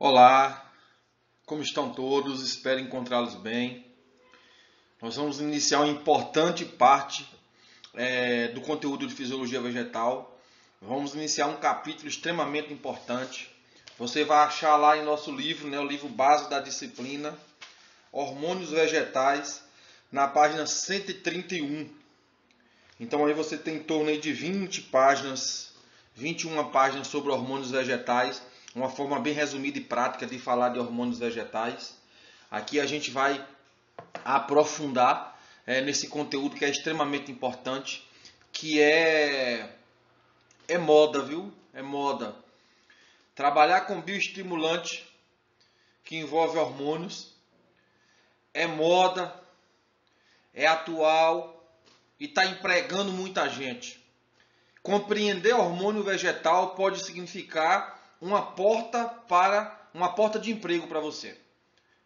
Olá, como estão todos? Espero encontrá-los bem. Nós vamos iniciar uma importante parte do conteúdo de Fisiologia Vegetal. Vamos iniciar um capítulo extremamente importante. Você vai achar lá em nosso livro, o livro base da disciplina, Hormônios Vegetais, na página 131. Então aí você tem em torno de 20 páginas, 21 páginas sobre hormônios vegetais. Uma forma bem resumida e prática de falar de hormônios vegetais. Aqui a gente vai aprofundar nesse conteúdo que é extremamente importante, que é moda, viu? É moda. Trabalhar com bioestimulante que envolve hormônios é moda, é atual e está empregando muita gente. Compreender hormônio vegetal pode significar uma porta de emprego para você.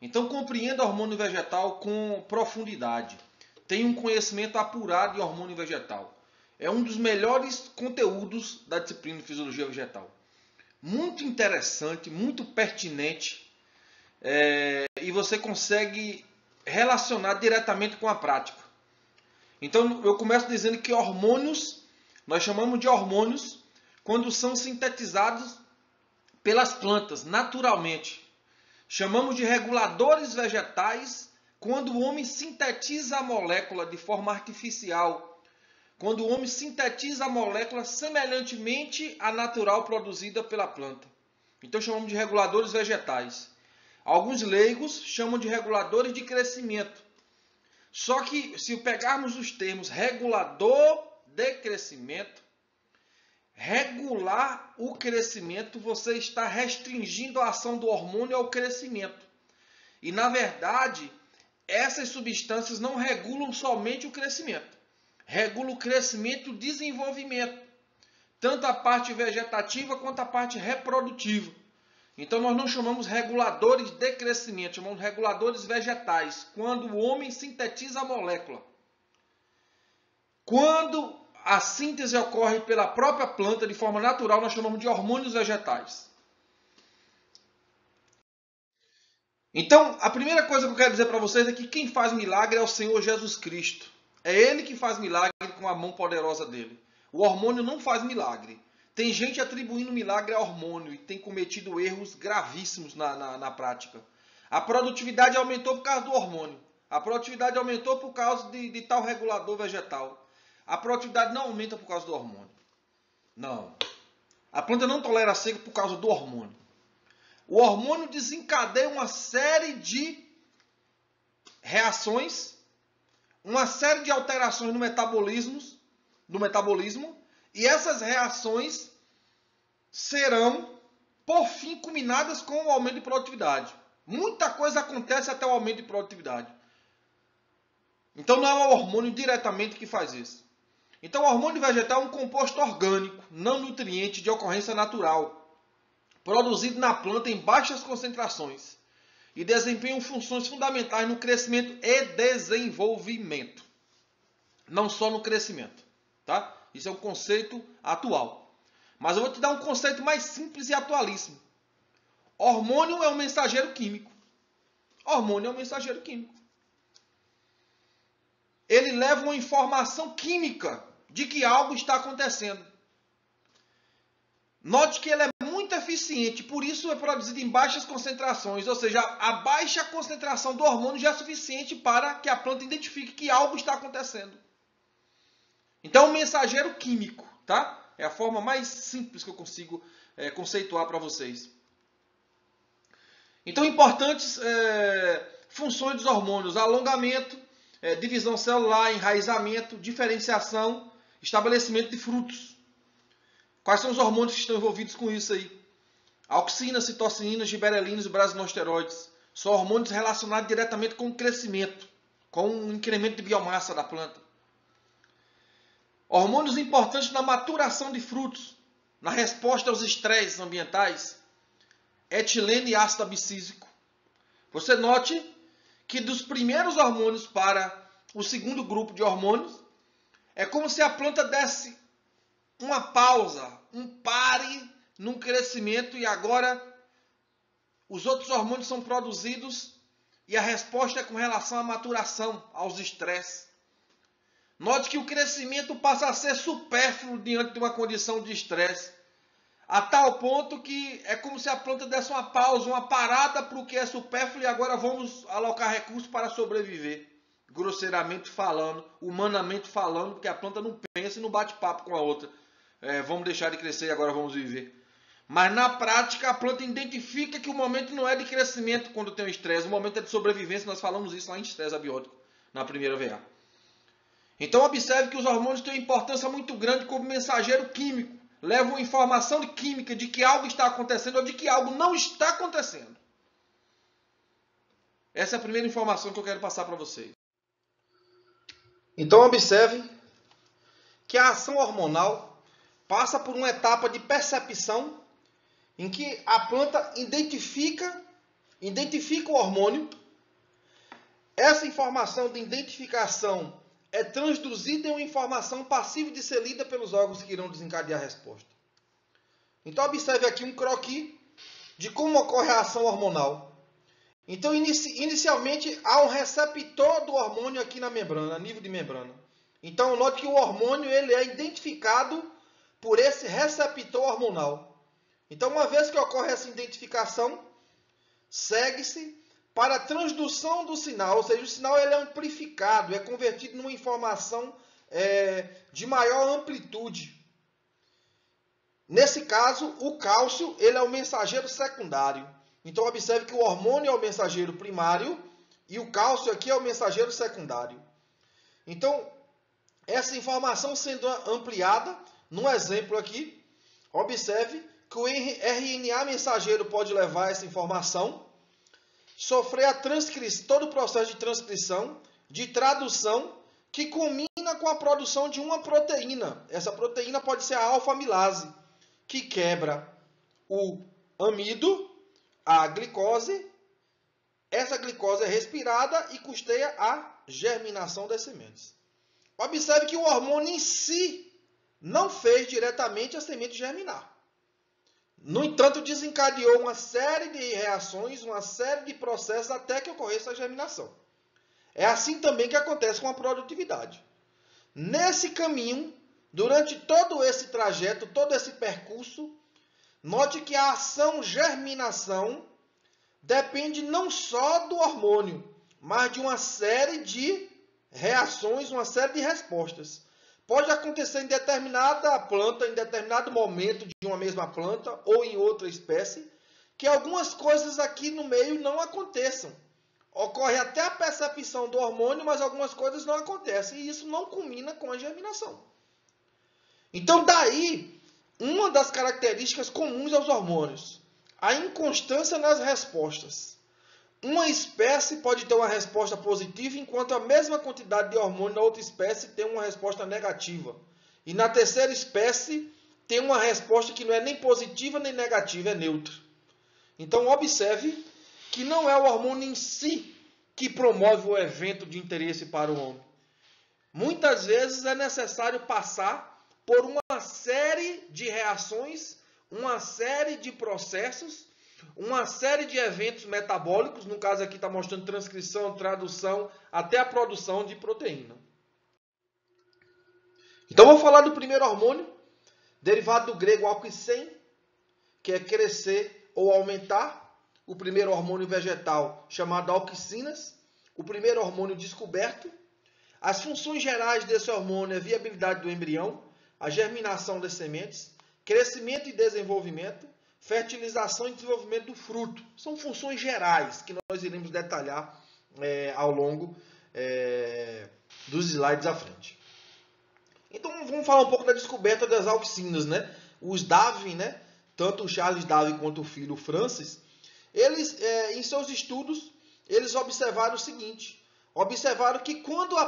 Então compreenda hormônio vegetal com profundidade. Tenha um conhecimento apurado de hormônio vegetal. É um dos melhores conteúdos da disciplina de Fisiologia Vegetal. Muito interessante, muito pertinente, e você consegue relacionar diretamente com a prática. Então eu começo dizendo que hormônios, nós chamamos de hormônios quando são sintetizados pelas plantas, naturalmente. Chamamos de reguladores vegetais quando o homem sintetiza a molécula de forma artificial. Quando o homem sintetiza a molécula semelhantemente à natural produzida pela planta. Então chamamos de reguladores vegetais. Alguns leigos chamam de reguladores de crescimento. Só que se pegarmos os termos regulador de crescimento, regular o crescimento, você está restringindo a ação do hormônio ao crescimento. E, na verdade, essas substâncias não regulam somente o crescimento. Regulam o crescimento e o desenvolvimento. Tanto a parte vegetativa quanto a parte reprodutiva. Então, nós não chamamos reguladores de crescimento, chamamos reguladores vegetais. Quando o homem sintetiza a molécula. Quando a síntese ocorre pela própria planta de forma natural, nós chamamos de hormônios vegetais. Então, a primeira coisa que eu quero dizer para vocês é que quem faz milagre é o Senhor Jesus Cristo. É Ele que faz milagre com a mão poderosa dele. O hormônio não faz milagre. Tem gente atribuindo milagre a hormônio e tem cometido erros gravíssimos na prática. A produtividade aumentou por causa do hormônio. A produtividade aumentou por causa de tal regulador vegetal. A produtividade não aumenta por causa do hormônio. Não. A planta não tolera a seca por causa do hormônio. O hormônio desencadeia uma série de reações, uma série de alterações no metabolismo, e essas reações serão, por fim, culminadas com o aumento de produtividade. Muita coisa acontece até o aumento de produtividade. Então não é o hormônio diretamente que faz isso. Então, o hormônio vegetal é um composto orgânico, não nutriente, de ocorrência natural, produzido na planta em baixas concentrações e desempenham funções fundamentais no crescimento e desenvolvimento. Não só no crescimento. Tá? Isso é um conceito atual. Mas eu vou te dar um conceito mais simples e atualíssimo. Hormônio é um mensageiro químico. Hormônio é um mensageiro químico. Ele leva uma informação química de que algo está acontecendo. Note que ele é muito eficiente, por isso é produzido em baixas concentrações, ou seja, a baixa concentração do hormônio já é suficiente para que a planta identifique que algo está acontecendo. Então, um mensageiro químico, tá? É a forma mais simples que eu consigo conceituar para vocês. Então, importantes funções dos hormônios: alongamento, divisão celular, enraizamento, diferenciação, estabelecimento de frutos. Quais são os hormônios que estão envolvidos com isso aí? Auxina, citocina, giberelinas e brasinosteroides. São hormônios relacionados diretamente com o crescimento, com o incremento de biomassa da planta. Hormônios importantes na maturação de frutos, na resposta aos estresses ambientais, etileno e ácido abscísico. Você note que dos primeiros hormônios para o segundo grupo de hormônios, é como se a planta desse uma pausa, um pare num crescimento e agora os outros hormônios são produzidos e a resposta é com relação à maturação, aos estresses. Note que o crescimento passa a ser supérfluo diante de uma condição de estresse, a tal ponto que é como se a planta desse uma pausa, uma parada para o que é supérfluo e agora vamos alocar recursos para sobreviver. Grosseiramente falando, humanamente falando, porque a planta não pensa e não bate papo com a outra. Vamos deixar de crescer e agora vamos viver. Mas na prática a planta identifica que o momento não é de crescimento quando tem o estresse, o momento é de sobrevivência. Nós falamos isso lá em estresse abiótico, na primeira VA. Então observe que os hormônios têm uma importância muito grande como mensageiro químico. Levam informação química de que algo está acontecendo ou de que algo não está acontecendo. Essa é a primeira informação que eu quero passar para vocês. Então observe que a ação hormonal passa por uma etapa de percepção em que a planta identifica o hormônio. Essa informação de identificação é transduzida em uma informação passível de ser lida pelos órgãos que irão desencadear a resposta. Então observe aqui um croquis de como ocorre a ação hormonal. Então inicialmente há um receptor do hormônio aqui na membrana, a nível de membrana. Então note que o hormônio ele é identificado por esse receptor hormonal. Então uma vez que ocorre essa identificação, segue-se para a transdução do sinal, ou seja, o sinal ele é amplificado, é convertido numa informação de maior amplitude. Nesse caso, o cálcio ele é o mensageiro secundário. Então, observe que o hormônio é o mensageiro primário e o cálcio aqui é o mensageiro secundário. Então, essa informação sendo ampliada, num exemplo aqui, observe que o RNA mensageiro pode levar essa informação, sofrer a transcrição, todo o processo de transcrição, de tradução, que culmina com a produção de uma proteína. Essa proteína pode ser a alfa-amilase, que quebra o amido, a glicose. Essa glicose é respirada e custeia a germinação das sementes. Observe que o hormônio em si não fez diretamente a semente germinar. No entanto, desencadeou uma série de reações, uma série de processos até que ocorresse a germinação. É assim também que acontece com a produtividade. Nesse caminho, durante todo esse trajeto, todo esse percurso, note que a ação germinação depende não só do hormônio, mas de uma série de reações, uma série de respostas. Pode acontecer em determinada planta, em determinado momento de uma mesma planta ou em outra espécie, que algumas coisas aqui no meio não aconteçam. Ocorre até a percepção do hormônio, mas algumas coisas não acontecem e isso não culmina com a germinação. Então daí, uma das características comuns aos hormônios, a inconstância nas respostas. Uma espécie pode ter uma resposta positiva, enquanto a mesma quantidade de hormônio na outra espécie tem uma resposta negativa. E na terceira espécie tem uma resposta que não é nem positiva nem negativa, é neutra. Então observe que não é o hormônio em si que promove o evento de interesse para o homem. Muitas vezes é necessário passar por uma série de reações, uma série de processos, uma série de eventos metabólicos, no caso aqui está mostrando transcrição, tradução, até a produção de proteína. Então vou falar do primeiro hormônio, derivado do grego auxin, que é crescer ou aumentar. O primeiro hormônio vegetal chamado auxinas, o primeiro hormônio descoberto. As funções gerais desse hormônio é a viabilidade do embrião, a germinação das sementes, crescimento e desenvolvimento, fertilização e desenvolvimento do fruto. São funções gerais que nós iremos detalhar ao longo dos slides à frente. Então vamos falar um pouco da descoberta das auxinas, né? Os Darwin, né? Tanto o Charles Darwin quanto o filho Francis, eles, em seus estudos, eles observaram o seguinte: observaram que quando a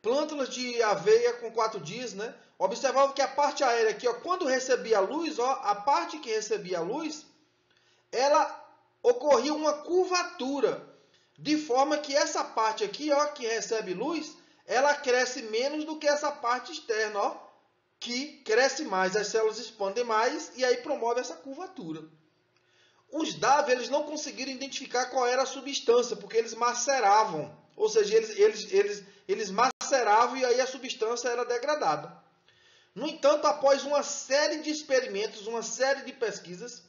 plântulas de aveia com 4 dias, né? Observavam que a parte aérea aqui, ó, quando recebia a luz, ó, a parte que recebia a luz, ela ocorria uma curvatura, de forma que essa parte aqui, ó, que recebe luz, ela cresce menos do que essa parte externa, ó, que cresce mais, as células expandem mais e aí promove essa curvatura. os DAV eles não conseguiram identificar qual era a substância, porque eles maceravam. Ou seja, eles maceravam e aí a substância era degradada. No entanto, após uma série de experimentos, uma série de pesquisas,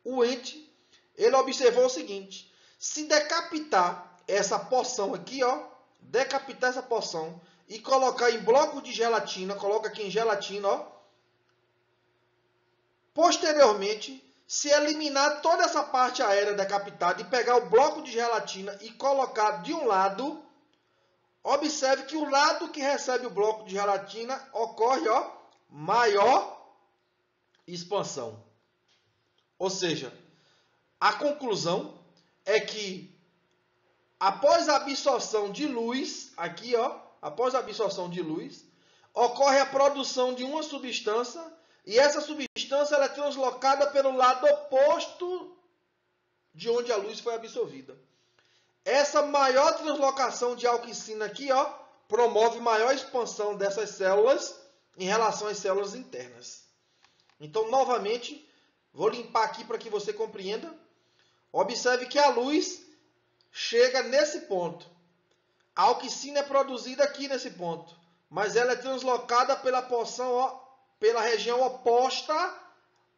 o ente ele observou o seguinte: se decapitar essa porção aqui, ó, decapitar essa porção e colocar em bloco de gelatina, coloca aqui em gelatina, ó. Posteriormente, se eliminar toda essa parte aérea decapitada e pegar o bloco de gelatina e colocar de um lado, observe que o lado que recebe o bloco de gelatina ocorre, ó, maior expansão. Ou seja, a conclusão é que após a absorção de luz, aqui, ó, após a absorção de luz, ocorre a produção de uma substância e essa substância ela é translocada pelo lado oposto de onde a luz foi absorvida. Essa maior translocação de alquicina aqui, ó, promove maior expansão dessas células em relação às células internas. Então, novamente, vou limpar aqui para que você compreenda. Observe que a luz chega nesse ponto. A alquicina é produzida aqui nesse ponto, mas ela é translocada pela porção, ó, pela região oposta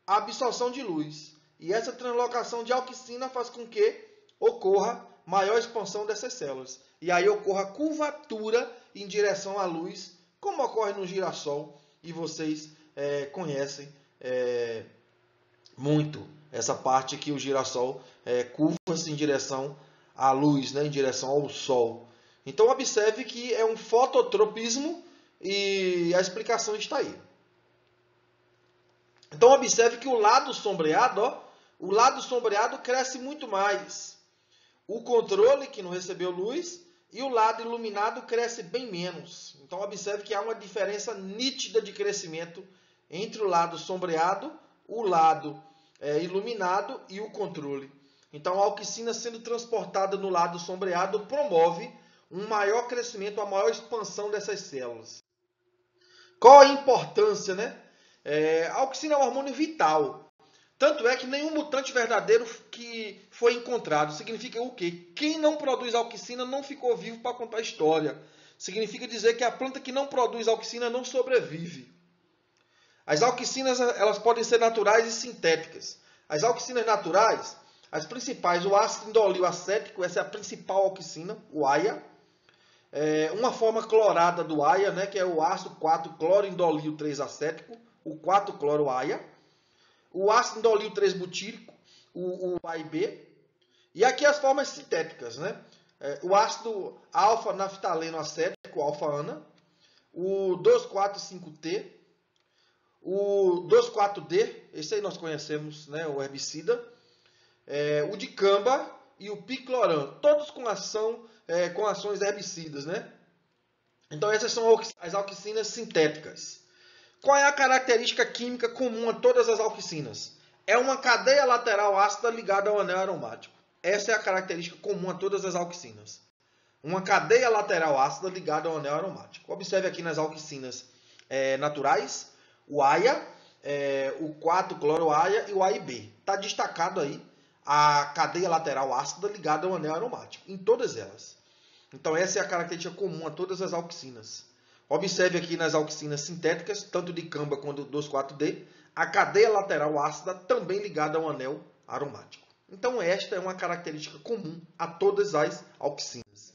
à absorção de luz. E essa translocação de alquicina faz com que ocorra maior expansão dessas células. E aí ocorra curvatura em direção à luz, como ocorre no girassol. E vocês conhecem muito essa parte que o girassol curva-se em direção à luz, né, em direção ao sol. Então observe que é um fototropismo e a explicação está aí. Então observe que o lado sombreado, ó, o lado sombreado cresce muito mais. O controle, que não recebeu luz, e o lado iluminado cresce bem menos. Então observe que há uma diferença nítida de crescimento entre o lado sombreado, o lado iluminado e o controle. Então a alquicina sendo transportada no lado sombreado promove um maior crescimento, uma maior expansão dessas células. Qual a importância, né? A auxina é um hormônio vital. Tanto é que nenhum mutante verdadeiro que foi encontrado. Significa o quê? Quem não produz auxina não ficou vivo para contar a história. Significa dizer que a planta que não produz auxina não sobrevive. As auxinas elas podem ser naturais e sintéticas. As auxinas naturais, as principais, o ácido indolil acético, essa é a principal auxina, o AIA. Uma forma clorada do AIA, né, que é o ácido 4-cloroindolil 3-acético, o 4-cloro-AIA. O ácido indolil 3-butírico, o AIB. E aqui as formas sintéticas, né? O ácido alfa-naftaleno acético, alfa-ANA. O 2,4,5-T. O 2,4-D, esse aí nós conhecemos, né? O herbicida. O dicamba e o picloram, todos com ações herbicidas, né? Então essas são as auxicinas sintéticas. Qual é a característica química comum a todas as auxicinas? É uma cadeia lateral ácida ligada ao anel aromático. Essa é a característica comum a todas as auxicinas. Uma cadeia lateral ácida ligada ao anel aromático. Observe aqui nas auxicinas naturais, o AIA, o 4-cloro-AIA e o AIB. Está destacado aí a cadeia lateral ácida ligada ao anel aromático, em todas elas. Então essa é a característica comum a todas as auxicinas. Observe aqui nas auxicinas sintéticas, tanto de dicamba quanto do 2,4-D, a cadeia lateral ácida também ligada ao anel aromático. Então esta é uma característica comum a todas as auxicinas.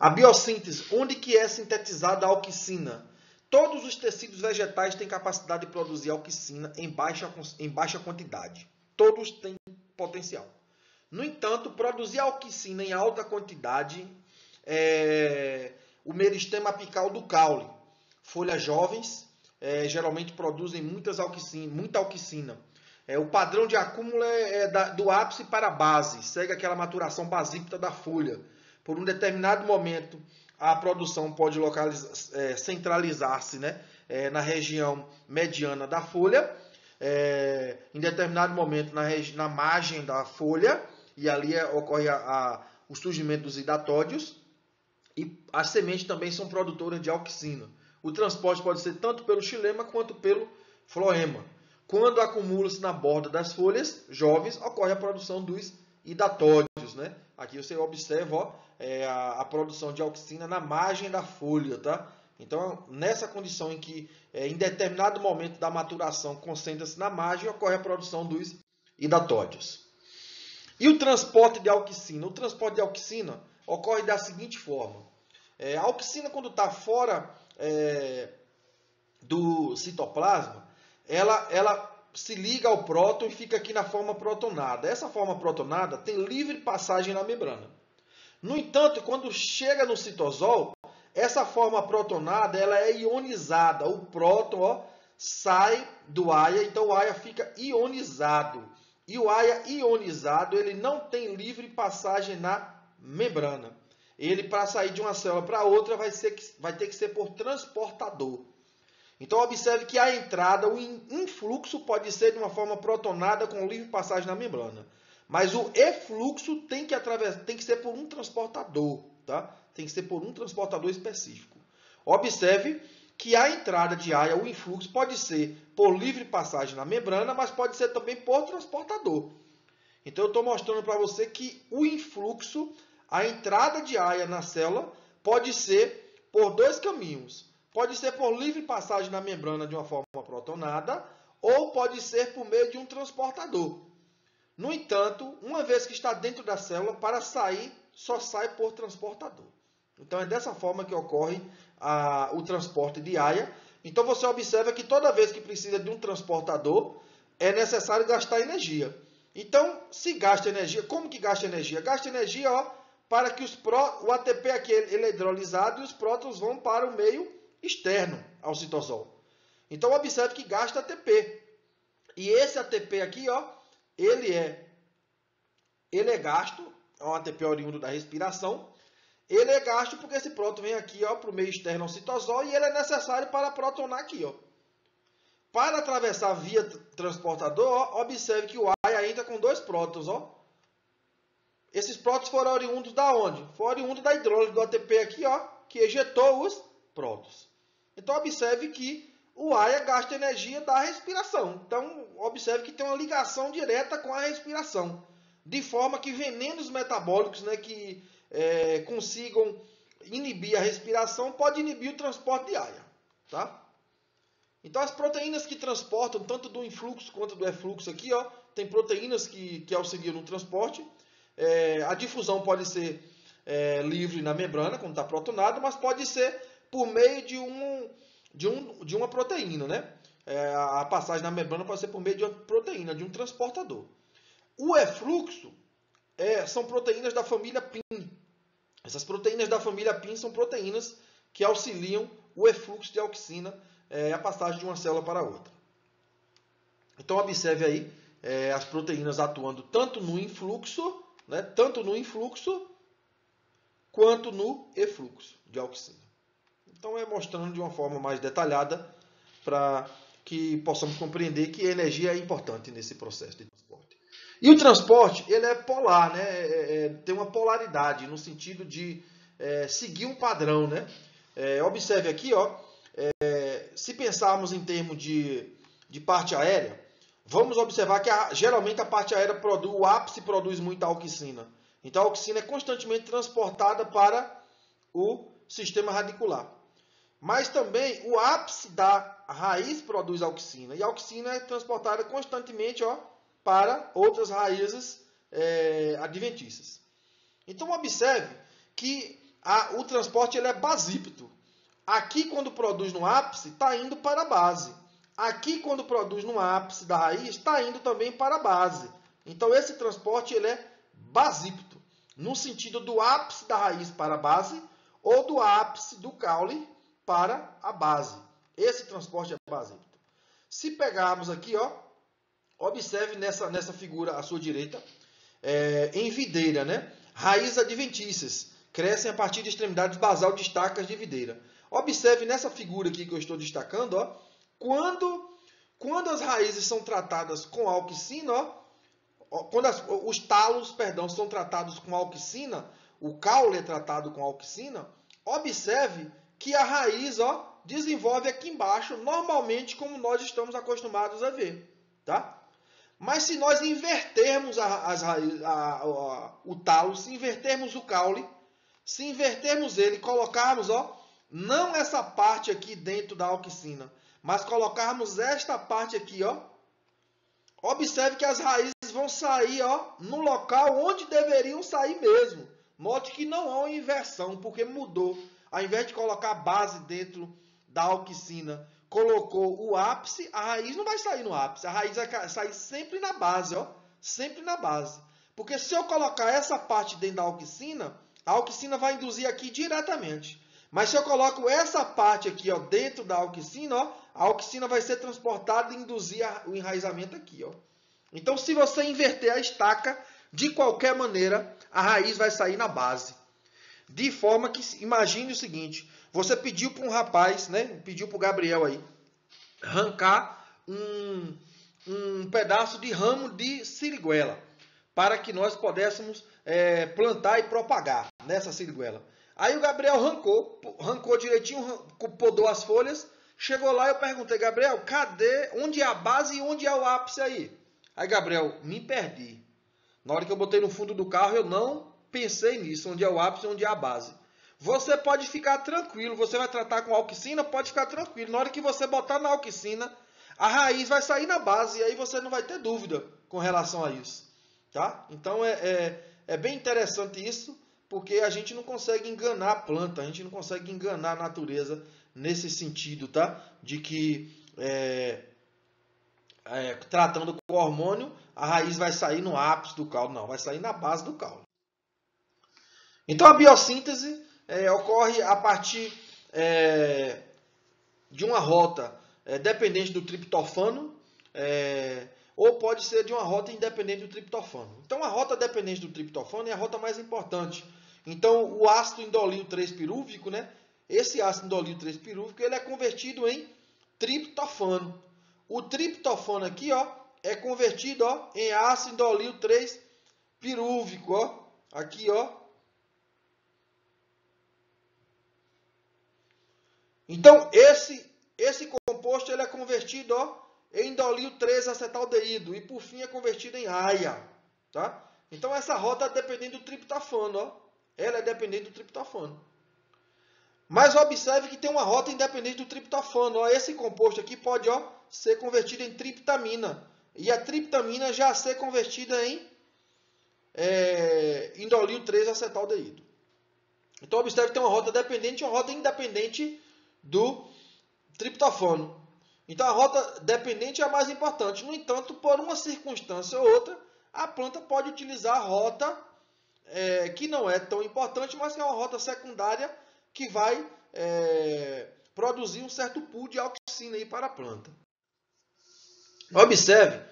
A biossíntese, onde que é sintetizada a auxina? Todos os tecidos vegetais têm capacidade de produzir auxina em baixa quantidade. Todos têm potencial. No entanto, produzir auxina em alta quantidade o meristema apical do caule. Folhas jovens geralmente produzem muita auxina. O padrão de acúmulo é do ápice para a base, segue aquela maturação basípita da folha. Por um determinado momento, a produção pode centralizar-se, né, na região mediana da folha, em determinado momento na margem da folha, e ali ocorre o surgimento dos hidatódios. E as sementes também são produtoras de auxina. O transporte pode ser tanto pelo xilema quanto pelo floema. quando acumula-se na borda das folhas jovens, ocorre a produção dos hidatódios, né? Aqui você observa, ó, a produção de auxina na margem da folha, tá? Então, nessa condição em que, em determinado momento da maturação, concentra-se na margem, ocorre a produção dos hidatódios. E o transporte de auxina? O transporte de auxina ocorre da seguinte forma. A auxina, quando está fora do citoplasma, ela se liga ao próton e fica aqui na forma protonada. Essa forma protonada tem livre passagem na membrana. No entanto, quando chega no citosol, essa forma protonada ela é ionizada. O próton, ó, sai do AIA, então o AIA fica ionizado. E o AIA ionizado ele não tem livre passagem na membrana. Ele, para sair de uma célula para outra, vai ter que ser por transportador. Então, observe que a entrada, o influxo pode ser de uma forma protonada com livre passagem na membrana. Mas o efluxo tem que ser por um transportador, tá? Tem que ser por um transportador específico. Observe que a entrada de AIA, o influxo, pode ser por livre passagem na membrana, mas pode ser também por transportador. Então, eu estou mostrando para você que o influxo, a entrada de AIA na célula, pode ser por dois caminhos. Pode ser por livre passagem na membrana de uma forma protonada, ou pode ser por meio de um transportador. No entanto, uma vez que está dentro da célula, para sair, só sai por transportador. Então, é dessa forma que ocorre o transporte de AIA. Então, você observa que toda vez que precisa de um transportador, é necessário gastar energia. Então, se gasta energia, como que gasta energia? Gasta energia, ó, para que o ATP aqui ele é hidrolisado e os prótons vão para o meio externo ao citosol. Então, observe que gasta ATP. E esse ATP aqui, ó, ele é gasto, é um ATP oriundo da respiração. Ele é gasto porque esse próton vem aqui, ó, para o meio externo ao citosol e ele é necessário para protonar aqui, ó. Para atravessar via transportador, ó, observe que o AIA entra com dois prótons, ó. Esses prótons foram oriundos da onde? Foram oriundos da hidrólise do ATP aqui, ó, que ejetou os prótons. Então, observe que o AIA gasta energia da respiração. Então, observe que tem uma ligação direta com a respiração. De forma que venenos metabólicos, né, que consigam inibir a respiração, pode inibir o transporte de AIA. Tá? Então, as proteínas que transportam, tanto do influxo quanto do efluxo aqui, ó, tem proteínas que auxiliam no transporte. A difusão pode ser livre na membrana, quando está protonado, mas pode ser por meio de uma proteína, né? A passagem na membrana pode ser por meio de uma proteína, de um transportador. O efluxo são proteínas da família PIN. Essas proteínas da família PIN são proteínas que auxiliam o efluxo de auxina, a passagem de uma célula para outra. Então, observe aí as proteínas atuando tanto no influxo, né, quanto no efluxo de auxina. Então, mostrando de uma forma mais detalhada para que possamos compreender que a energia é importante nesse processo de transporte. E o transporte, ele é polar, né? Tem uma polaridade no sentido de seguir um padrão, né? Observe aqui, ó, se pensarmos em termos de parte aérea, vamos observar que geralmente a parte aérea o ápice produz muita auxina. Então, a auxina é constantemente transportada para o sistema radicular. Mas também o ápice da raiz produz auxina. E a auxina é transportada constantemente, ó, para outras raízes adventícias. Então, observe que o transporte ele é basípto. Aqui, quando produz no ápice, está indo para a base. Aqui, quando produz no ápice da raiz, está indo também para a base. Então, esse transporte ele é basípto, no sentido do ápice da raiz para a base ou do ápice do caule para a base. Esse transporte é basípto. Se pegarmos aqui, ó, observe nessa figura à sua direita, em videira, né? Raízes adventícias crescem a partir de extremidades basal de estacas de videira. Observe nessa figura aqui que eu estou destacando, ó, quando as raízes são tratadas com auxina, ó, quando os talos, são tratados com auxina, o caule é tratado com auxina, observe que a raiz, ó, desenvolve aqui embaixo, normalmente como nós estamos acostumados a ver. tá? Mas se nós invertermos o talo, se invertermos o caule, se invertermos ele, colocarmos, ó, não essa parte aqui dentro da auxina, mas colocarmos esta parte aqui, ó, observe que as raízes vão sair, ó, no local onde deveriam sair mesmo. Note que não há uma inversão, porque mudou. Ao invés de colocar a base dentro da auxina, colocou o ápice, a raiz não vai sair no ápice, a raiz vai sair sempre na base, ó, sempre na base. Porque se eu colocar essa parte dentro da a auxina vai induzir aqui diretamente. Mas se eu coloco essa parte aqui, ó, dentro da auxina, ó, a auxina vai ser transportada e induzir o enraizamento aqui, ó. Então, se você inverter a estaca, de qualquer maneira, a raiz vai sair na base. De forma que, imagine o seguinte, você pediu para um rapaz, né, pediu para o Gabriel aí, arrancar um pedaço de ramo de siriguela, para que nós pudéssemos plantar e propagar nessa siriguela. Aí o Gabriel arrancou direitinho, podou as folhas, chegou lá e eu perguntei, Gabriel, onde é a base e onde é o ápice aí? Aí Gabriel, me perdi. Na hora que eu botei no fundo do carro, eu não pensei nisso, onde é o ápice e onde é a base. Você pode ficar tranquilo, você vai tratar com auxina, pode ficar tranquilo. Na hora que você botar na auxina, a raiz vai sair na base e aí você não vai ter dúvida com relação a isso. Tá? Então é bem interessante isso, porque a gente não consegue enganar a planta, a gente não consegue enganar a natureza nesse sentido, tá? De que tratando com hormônio, a raiz vai sair no ápice do caule. Não, vai sair na base do caule. Então a biossíntese ocorre a partir de uma rota dependente do triptofano, ou pode ser de uma rota independente do triptofano. Então a rota dependente do triptofano é a rota mais importante. Então o ácido indolil 3-pirúvico, né? Esse ácido indolil 3-pirúvico, ele é convertido em triptofano. O triptofano aqui, ó, é convertido, ó, em ácido indolil 3-pirúvico, ó. Aqui, ó. Então esse composto ele é convertido, ó, em indolil 3-acetaldeído e por fim é convertido em AIA, tá? Então essa rota é dependente do triptofano, ó. Ela é dependente do triptofano. Mas observe que tem uma rota independente do triptofano, ó. Esse composto aqui pode, ó, ser convertido em triptamina e a triptamina já ser convertida em indolil 3-acetaldeído. Então observe que tem uma rota dependente e uma rota independente do triptofano. Então a rota dependente é a mais importante. No entanto, por uma circunstância ou outra, a planta pode utilizar a rota que não é tão importante, mas que é uma rota secundária que vai produzir um certo pool de auxina aí para a planta. Observe,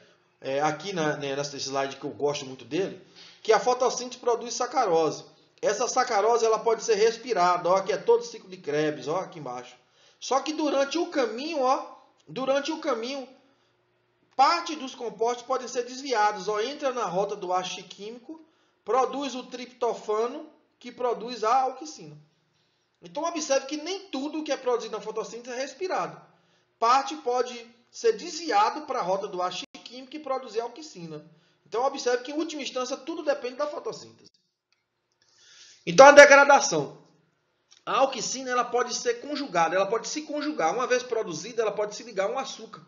aqui nesse slide que eu gosto muito dele, que a fotossíntese produz sacarose. Essa sacarose ela pode ser respirada, ó, que é todo o ciclo de Krebs, ó, aqui embaixo. Só que durante o caminho, parte dos compostos podem ser desviados, ó, entra na rota do ácido químico, produz o triptofano, que produz a auxina. Então observe que nem tudo que é produzido na fotossíntese é respirado. Parte pode ser desviado para a rota do ácido químico e produzir a auxina. Então observe que em última instância tudo depende da fotossíntese. Então a degradação. A auxina ela pode ser conjugada, ela pode se conjugar. Uma vez produzida, ela pode se ligar a um açúcar.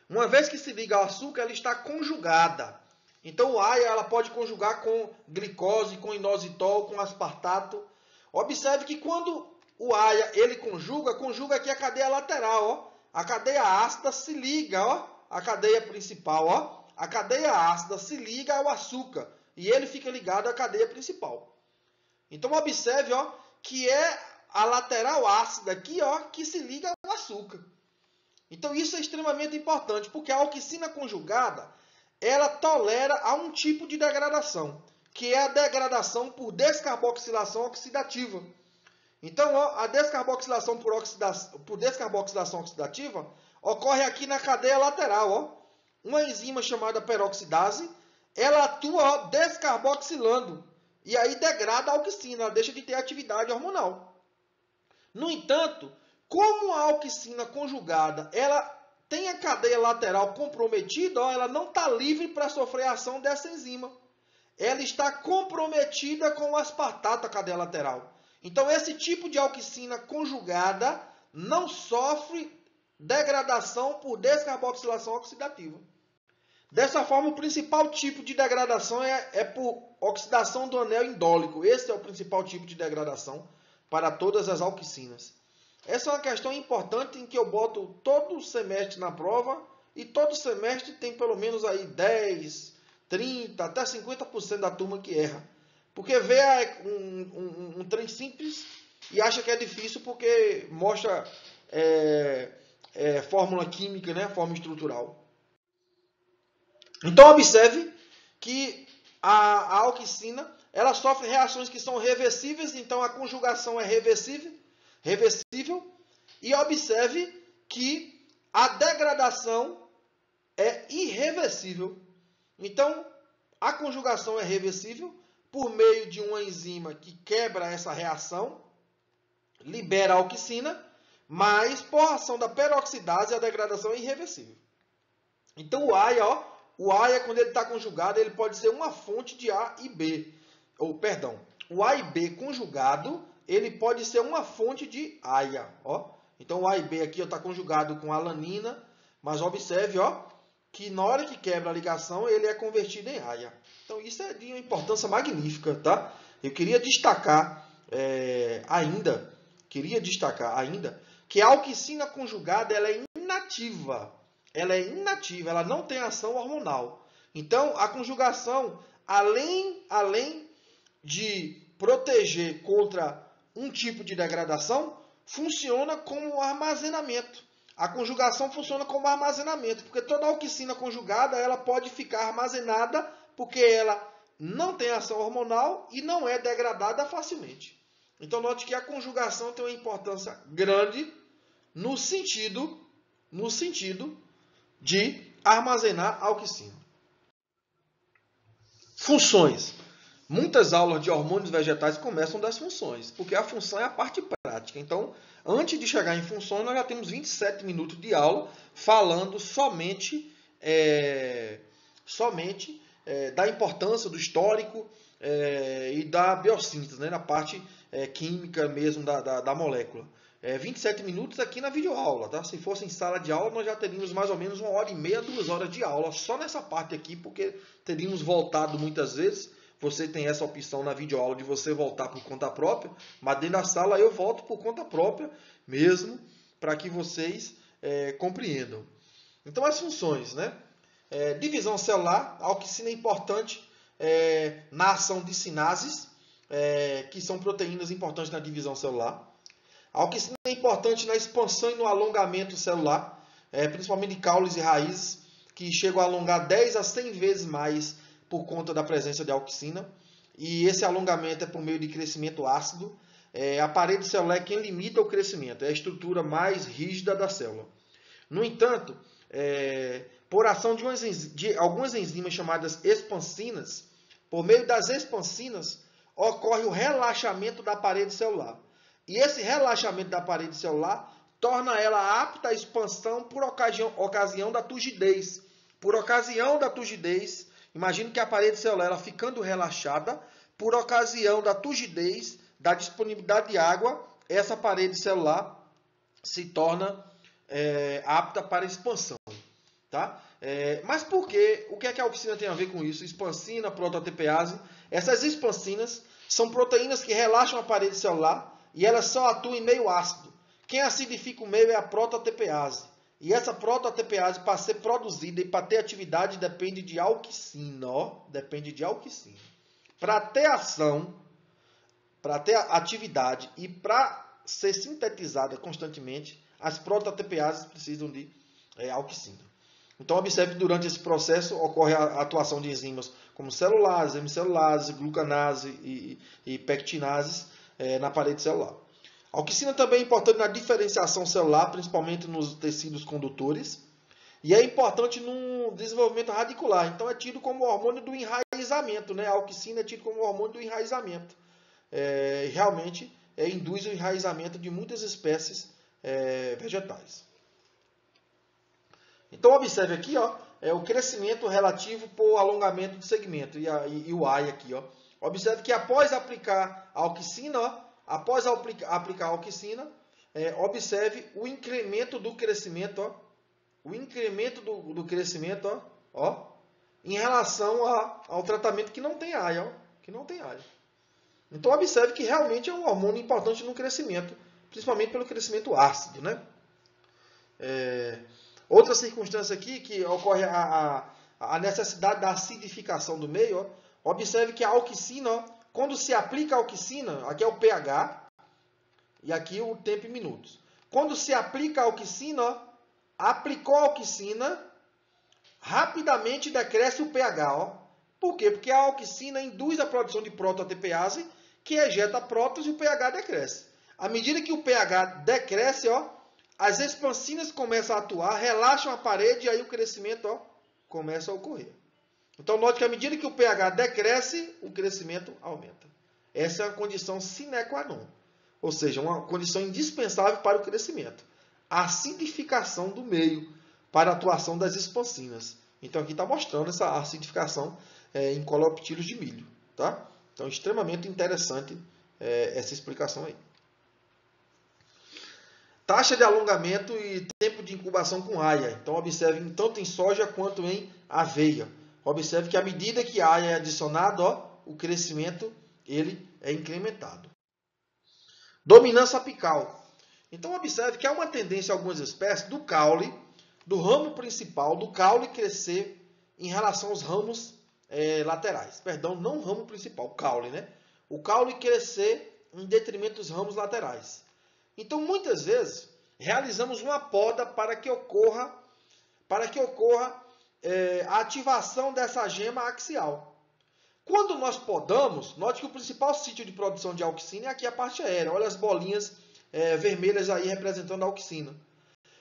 Uma vez que se liga ao açúcar, ela está conjugada. Então o AIA ela pode conjugar com glicose, com inositol, com aspartato. Observe que quando o AIA ele conjuga aqui a cadeia lateral, ó. A cadeia ácida se liga, ó, à cadeia principal, ó. A cadeia ácida se liga ao açúcar e ele fica ligado à cadeia principal. Então observe, ó, que é a lateral ácida aqui, ó, que se liga ao açúcar. Então isso é extremamente importante, porque a auxina conjugada, ela tolera a um tipo de degradação, que é a degradação por descarboxilação oxidativa. Então, ó, a descarboxilação por descarboxilação oxidativa ocorre aqui na cadeia lateral, ó. Uma enzima chamada peroxidase, ela atua, ó, descarboxilando e aí degrada a auxina, ela deixa de ter atividade hormonal. No entanto, como a auxina conjugada ela tem a cadeia lateral comprometida, ó, ela não está livre para sofrer a ação dessa enzima. Ela está comprometida com o aspartato, a cadeia lateral. Então, esse tipo de auxina conjugada não sofre degradação por descarboxilação oxidativa. Dessa forma, o principal tipo de degradação é por oxidação do anel indólico. Esse é o principal tipo de degradação para todas as auxinas. Essa é uma questão importante em que eu boto todo semestre na prova e todo semestre tem pelo menos aí 10, 30, até 50% da turma que erra. Porque vê um trem simples e acha que é difícil porque mostra fórmula química, né? Fórmula estrutural. Então, observe que a auxina ela sofre reações que são reversíveis, então a conjugação é reversível, e observe que a degradação é irreversível. Então, a conjugação é reversível por meio de uma enzima que quebra essa reação, libera a auxina, mas por ação da peroxidase a degradação é irreversível. Então, o AIA, quando ele está conjugado, ele pode ser uma fonte de A e B. O A e B conjugado, ele pode ser uma fonte de AIA. Ó. Então, o A e B aqui está conjugado com alanina, mas observe que na hora que quebra a ligação, ele é convertido em AIA. Então, isso é de uma importância magnífica. Tá? Eu queria destacar ainda que a auxina conjugada ela é inativa. Ela não tem ação hormonal. Então, a conjugação, além de proteger contra um tipo de degradação, funciona como armazenamento. A conjugação funciona como armazenamento, porque toda auxina conjugada ela pode ficar armazenada porque ela não tem ação hormonal e não é degradada facilmente. Então, note que a conjugação tem uma importância grande no sentido de armazenar auxina. Funções. Muitas aulas de hormônios vegetais começam das funções, porque a função é a parte prática. Então, antes de chegar em funções, nós já temos 27 minutos de aula falando somente da importância do histórico e da biossíntese, né, na parte química mesmo da molécula. 27 minutos aqui na videoaula, tá? Se fosse em sala de aula, nós já teríamos mais ou menos 1h30, 2 horas de aula só nessa parte aqui, porque teríamos voltado muitas vezes. Você tem essa opção na videoaula de você voltar por conta própria, mas dentro da sala eu volto por conta própria mesmo, para que vocês compreendam. Então, as funções, né? Divisão celular, a auxina é importante na ação de sinases, que são proteínas importantes na divisão celular. A auxina é importante na expansão e no alongamento celular, principalmente de caules e raízes, que chegam a alongar 10 a 100 vezes mais por conta da presença de auxina. E esse alongamento é por meio de crescimento ácido. A parede celular é quem limita o crescimento, é a estrutura mais rígida da célula. No entanto, por ação de algumas enzimas chamadas expansinas, por meio das expansinas, ocorre o relaxamento da parede celular. E esse relaxamento da parede celular torna ela apta à expansão por ocasião da turgidez. Por ocasião da turgidez, imagine que a parede celular ela ficando relaxada, por ocasião da turgidez, da disponibilidade de água, essa parede celular se torna apta para expansão. Tá? Mas por quê? O que é que a auxina tem a ver com isso? Expansina, protoatepease. Essas expansinas são proteínas que relaxam a parede celular e elas só atuam em meio ácido. Quem acidifica o meio é a protoatepease. E essa protoatepease, para ser produzida e para ter atividade, depende de auxina. Depende de auxina. Para ter ação, para ter atividade e para ser sintetizada constantemente, as protoatepeases precisam de auxina. Então, observe que durante esse processo ocorre a atuação de enzimas como celulases, hemicellulases, glucanase e pectinases na parede celular. A auxina também é importante na diferenciação celular, principalmente nos tecidos condutores, e é importante no desenvolvimento radicular. Então, é tido como hormônio do enraizamento, né? A auxina é tido como hormônio do enraizamento. Realmente, induz o enraizamento de muitas espécies vegetais. Então observe aqui, ó, o crescimento relativo por alongamento de segmento e o AI aqui, ó. Observe que após aplicar a auxina, ó, aplicar a auxina, observe o incremento do crescimento, ó, o incremento do crescimento, ó, em relação ao tratamento que não tem AI, ó, que não tem AI. Então observe que realmente é um hormônio importante no crescimento, principalmente pelo crescimento ácido, né? Outra circunstância aqui que ocorre a necessidade da acidificação do meio, ó, observe que a auxina, ó, quando se aplica a auxina, aqui é o pH e aqui o tempo em minutos. Quando se aplica a auxina, ó, aplicou a auxina, rapidamente decresce o pH. Ó. Por quê? Porque a auxina induz a produção de proto-ATPase, que ejeta prótons e o pH decresce. À medida que o pH decresce, ó, as expansinas começam a atuar, relaxam a parede e aí o crescimento, ó, começa a ocorrer. Então, note que à medida que o pH decresce, o crescimento aumenta. Essa é uma condição sine qua non, ou seja, uma condição indispensável para o crescimento. A acidificação do meio para a atuação das expansinas. Então, aqui está mostrando essa acidificação em coloptilos de milho. Tá? Então, extremamente interessante essa explicação aí. Taxa de alongamento e tempo de incubação com aia. Então, observe tanto em soja quanto em aveia. Observe que à medida que a aia é adicionada, ó, o crescimento ele é incrementado. Dominância apical. Então, observe que há uma tendência em algumas espécies do caule, do ramo principal, do caule crescer em relação aos ramos laterais. Perdão, não o ramo principal, o caule, né? O caule crescer em detrimento dos ramos laterais. Então, muitas vezes, realizamos uma poda para que ocorra a ativação dessa gema axial. Quando nós podamos, note que o principal sítio de produção de auxina é aqui a parte aérea. Olha as bolinhas vermelhas aí representando a auxina.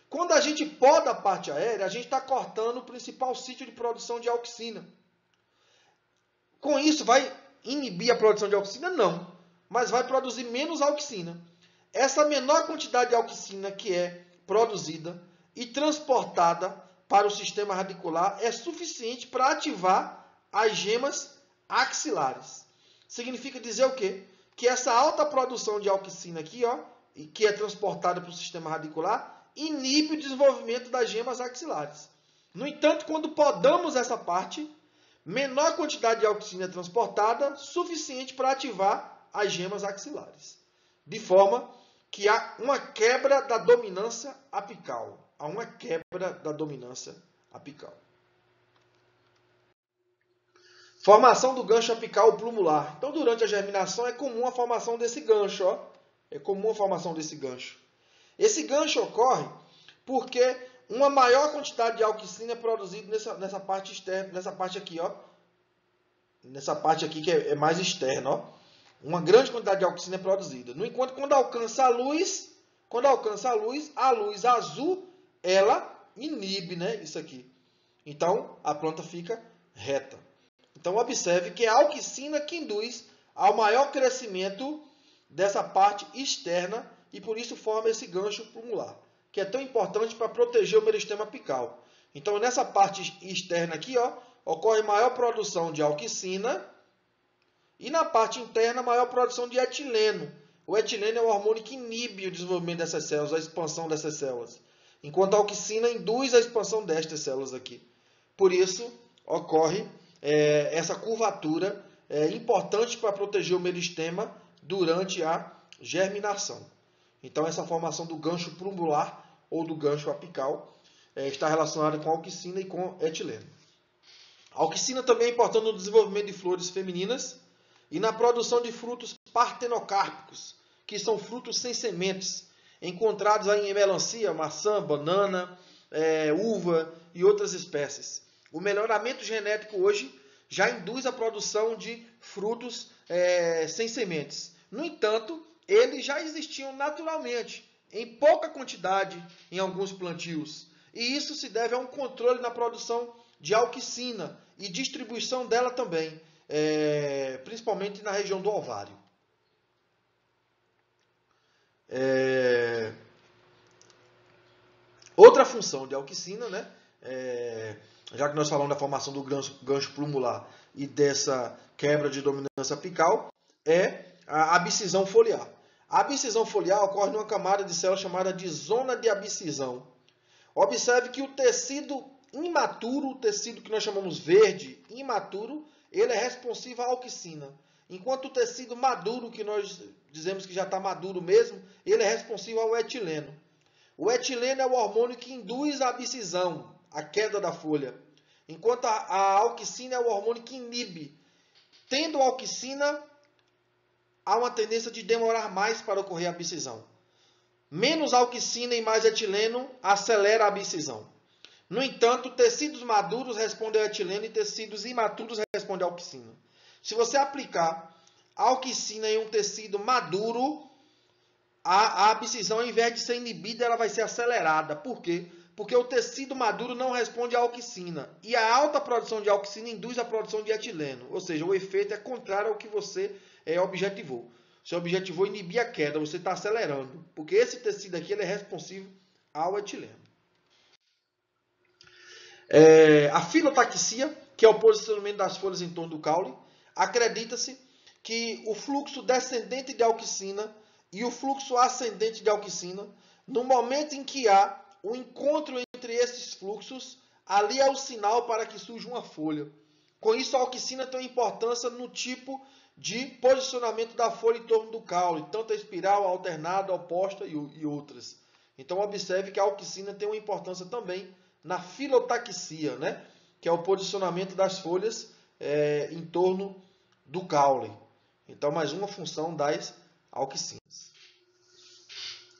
Quando a gente poda a parte aérea, a gente está cortando o principal sítio de produção de auxina. Com isso, vai inibir a produção de auxina? Não, mas vai produzir menos auxina. Essa menor quantidade de auxina que é produzida e transportada para o sistema radicular é suficiente para ativar as gemas axilares. Significa dizer o quê? Que essa alta produção de auxina aqui, ó, que é transportada para o sistema radicular, inibe o desenvolvimento das gemas axilares. No entanto, quando podamos essa parte, menor quantidade de auxina é transportada, suficiente para ativar as gemas axilares. De forma que há uma quebra da dominância apical. Há uma quebra da dominância apical. Formação do gancho apical plumular. Então, durante a germinação, é comum a formação desse gancho. Ó. É comum a formação desse gancho. Esse gancho ocorre porque uma maior quantidade de auxina é produzida nessa parte externa, nessa parte aqui, ó. Nessa parte aqui que é mais externa, ó. Uma grande quantidade de auxina é produzida. No enquanto, quando alcança a luz azul, ela inibe, né, isso aqui. Então, a planta fica reta. Então, observe que é a auxina que induz ao maior crescimento dessa parte externa e, por isso, forma esse gancho plumular, que é tão importante para proteger o meristema apical. Então, nessa parte externa aqui, ó, ocorre maior produção de auxina e na parte interna, maior produção de etileno. O etileno é o hormônio que inibe o desenvolvimento dessas células, a expansão dessas células. Enquanto a auxina induz a expansão destas células aqui. Por isso, ocorre essa curvatura importante para proteger o meristema durante a germinação. Então, essa formação do gancho plumular ou do gancho apical está relacionada com a auxina e com etileno. A auxina também é importante no desenvolvimento de flores femininas e na produção de frutos partenocárpicos, que são frutos sem sementes, encontrados aí em melancia, maçã, banana, uva e outras espécies. O melhoramento genético hoje já induz a produção de frutos sem sementes. No entanto, eles já existiam naturalmente, em pouca quantidade em alguns plantios. E isso se deve a um controle na produção de auxina e distribuição dela também, principalmente na região do ovário. Outra função de auxina, né, já que nós falamos da formação do gancho plumular e dessa quebra de dominância apical, é a abscisão foliar. A abscisão foliar ocorre numa camada de célula chamada de zona de abscisão. Observe que o tecido imaturo, o tecido que nós chamamos verde, imaturo, ele é responsivo à auxina. Enquanto o tecido maduro, que nós dizemos que já está maduro mesmo, ele é responsivo ao etileno. O etileno é o hormônio que induz a abscisão, a queda da folha. Enquanto a auxina é o hormônio que inibe. Tendo auxina, há uma tendência de demorar mais para ocorrer a abscisão. Menos auxina e mais etileno acelera a abscisão. No entanto, tecidos maduros respondem ao etileno e tecidos imaturos respondem à auxina. Se você aplicar auxina em um tecido maduro, a abscisão, ao invés de ser inibida, ela vai ser acelerada. Por quê? Porque o tecido maduro não responde à auxina. E a alta produção de auxina induz a produção de etileno. Ou seja, o efeito é contrário ao que você objetivou. Você objetivou inibir a queda, você está acelerando. Porque esse tecido aqui ele é responsivo ao etileno. A filotaxia, que é o posicionamento das folhas em torno do caule, acredita-se que o fluxo descendente de auxina e o fluxo ascendente de auxina, no momento em que há o encontro entre esses fluxos, ali é o sinal para que surja uma folha. Com isso, a auxina tem importância no tipo de posicionamento da folha em torno do caule, tanto a espiral, a alternada, a oposta e outras. Então, observe que a auxina tem uma importância também na filotaxia, né? Que é o posicionamento das folhas em torno do caule. Então, mais uma função das auxinas.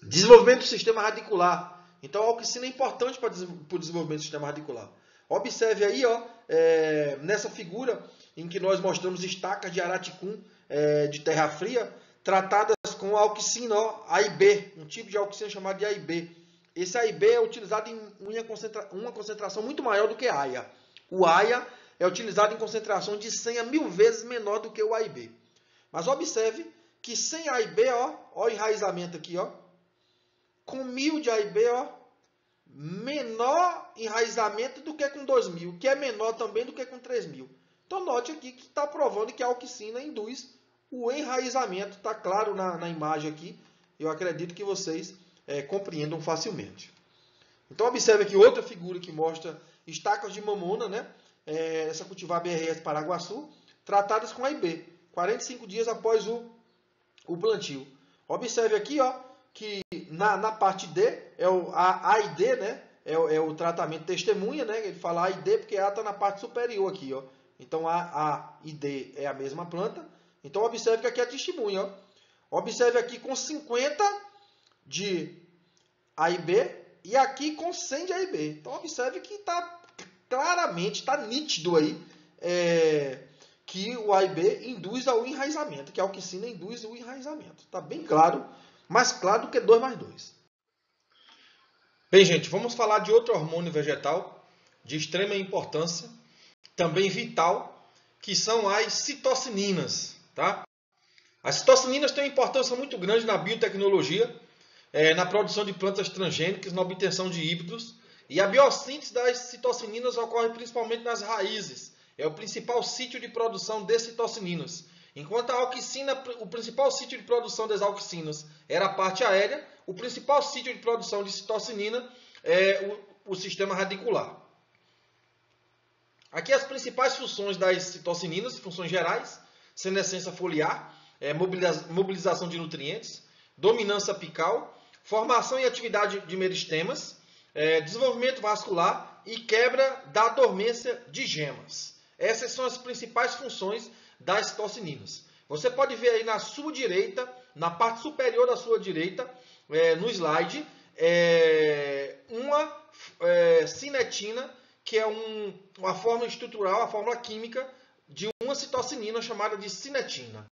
Desenvolvimento do sistema radicular. Então, a auxina é importante para o desenvolvimento do sistema radicular. Observe aí, nessa figura em que nós mostramos estacas de araticum de terra fria, tratadas com a auxina AIB, um tipo de auxina chamado de AIB. Esse AIB é utilizado em uma concentração muito maior do que a AIA. O AIA é utilizado em concentração de 100 a 1000 vezes menor do que o AIB. Mas observe que sem AIB, o enraizamento aqui, com 1000 de AIB, menor enraizamento do que com 2000, que é menor também do que com 3000. Então note aqui que está provando que a auxina induz o enraizamento. Está claro na imagem aqui. Eu acredito que vocês compreendam facilmente. Então observe aqui outra figura que mostra estacas de mamona, né? Essa cultivar BRS Paraguaçu, tratadas com AIB, 45 dias após o plantio. Observe aqui, que na parte D, a AID, né? É o tratamento testemunha, né? Ele fala AID porque A está na parte superior aqui, Então a ID é a mesma planta. Então observe que aqui é testemunha, Observe aqui com 50 de AIB e aqui com 100 de AIB. Então observe que está claramente, está nítido aí que o AIB induz ao enraizamento, que a auxina induz o enraizamento. Está bem claro, mais claro do que 2 mais 2. Bem, gente, vamos falar de outro hormônio vegetal de extrema importância, também vital, que são as citocininas. Tá? As citocininas têm uma importância muito grande na biotecnologia, na produção de plantas transgênicas, na obtenção de híbridos. E a biossíntese das citocininas ocorre principalmente nas raízes. É o principal sítio de produção de citocininas. Enquanto a auxina, o principal sítio de produção das auxinas era a parte aérea, o principal sítio de produção de citocinina é o sistema radicular. Aqui as principais funções das citocininas, funções gerais, senescência foliar, mobilização de nutrientes, dominância apical, formação e atividade de meristemas, desenvolvimento vascular e quebra da dormência de gemas. Essas são as principais funções das citocininas. Você pode ver aí na sua direita, na parte superior da sua direita, no slide, uma cinetina, que é uma fórmula estrutural, a fórmula química de uma citocinina chamada de cinetina.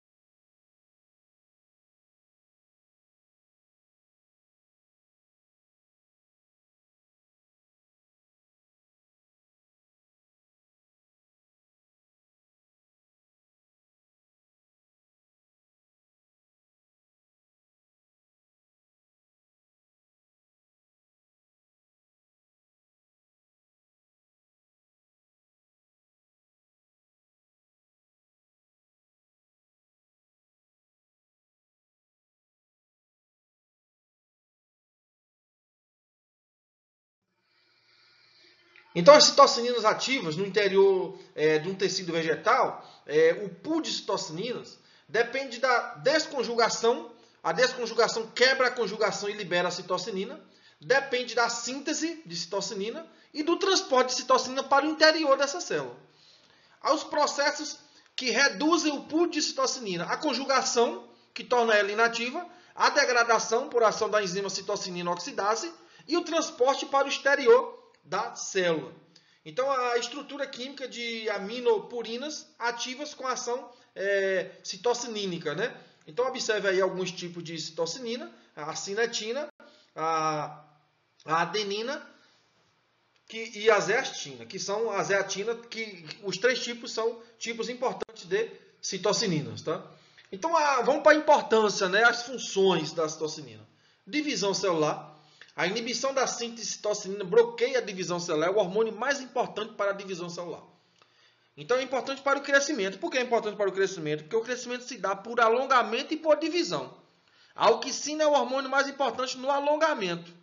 Então, as citocininas ativas no interior de um tecido vegetal, o pool de citocininas, depende da desconjugação. A desconjugação quebra a conjugação e libera a citocinina. Depende da síntese de citocinina e do transporte de citocinina para o interior dessa célula. Aos processos que reduzem o pool de citocinina, a conjugação, que torna ela inativa, a degradação por ação da enzima citocinina oxidase e o transporte para o exterior da célula. Então, a estrutura química de aminopurinas ativas com ação citocinínica, né? Então, observe aí alguns tipos de citocinina, a cinetina, a adenina e a zeatina, que são a zeatina, que os três tipos são tipos importantes de citocininas, tá? Então, vamos para a importância, né? As funções da citocinina. Divisão celular. A inibição da síntese de citocinina bloqueia a divisão celular, é o hormônio mais importante para a divisão celular. Então, é importante para o crescimento. Por que é importante para o crescimento? Porque o crescimento se dá por alongamento e por divisão. A auxina é o hormônio mais importante no alongamento.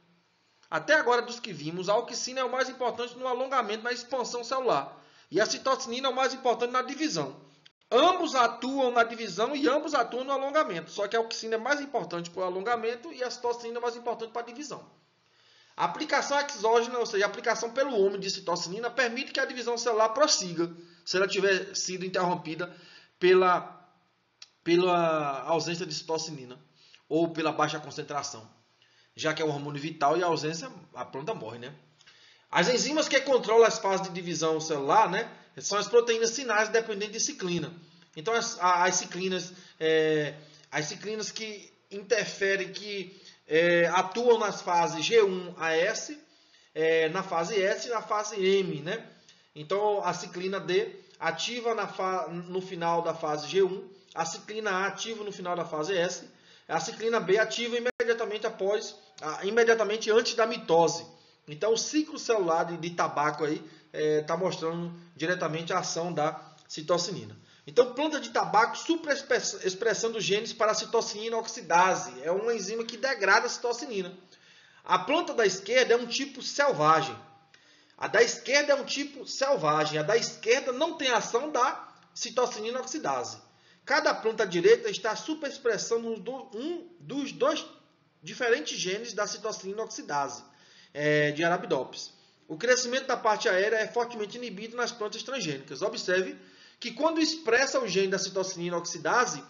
Até agora, dos que vimos, a auxina é o mais importante no alongamento, na expansão celular. E a citocinina é o mais importante na divisão. Ambos atuam na divisão e ambos atuam no alongamento. Só que a auxina é mais importante para o alongamento e a citocinina é mais importante para a divisão. A aplicação exógena, ou seja, a aplicação pelo homem de citocinina, permite que a divisão celular prossiga, se ela tiver sido interrompida pela ausência de citocinina ou pela baixa concentração, já que é um hormônio vital e a ausência, a planta morre, né? As enzimas que controlam as fases de divisão celular, né, são as proteínas sinais dependentes de ciclina. Então, as ciclinas que interferem, que atuam nas fases G1 a S, na fase S e na fase M, né? Então, a ciclina D ativa no final da fase G1, a ciclina A ativa no final da fase S, a ciclina B ativa imediatamente antes da mitose. Então, o ciclo celular de tabaco aí está mostrando diretamente a ação da citocinina. Então, planta de tabaco superexpressando genes para a citocinina oxidase. É uma enzima que degrada a citocinina. A planta da esquerda é um tipo selvagem. A da esquerda é um tipo selvagem. A da esquerda não tem ação da citocinina oxidase. Cada planta direita está superexpressando um dos dois diferentes genes da citocinina oxidase de Arabidopsis. O crescimento da parte aérea é fortemente inibido nas plantas transgênicas. Observe que quando expressa o gene da citocinina oxidase,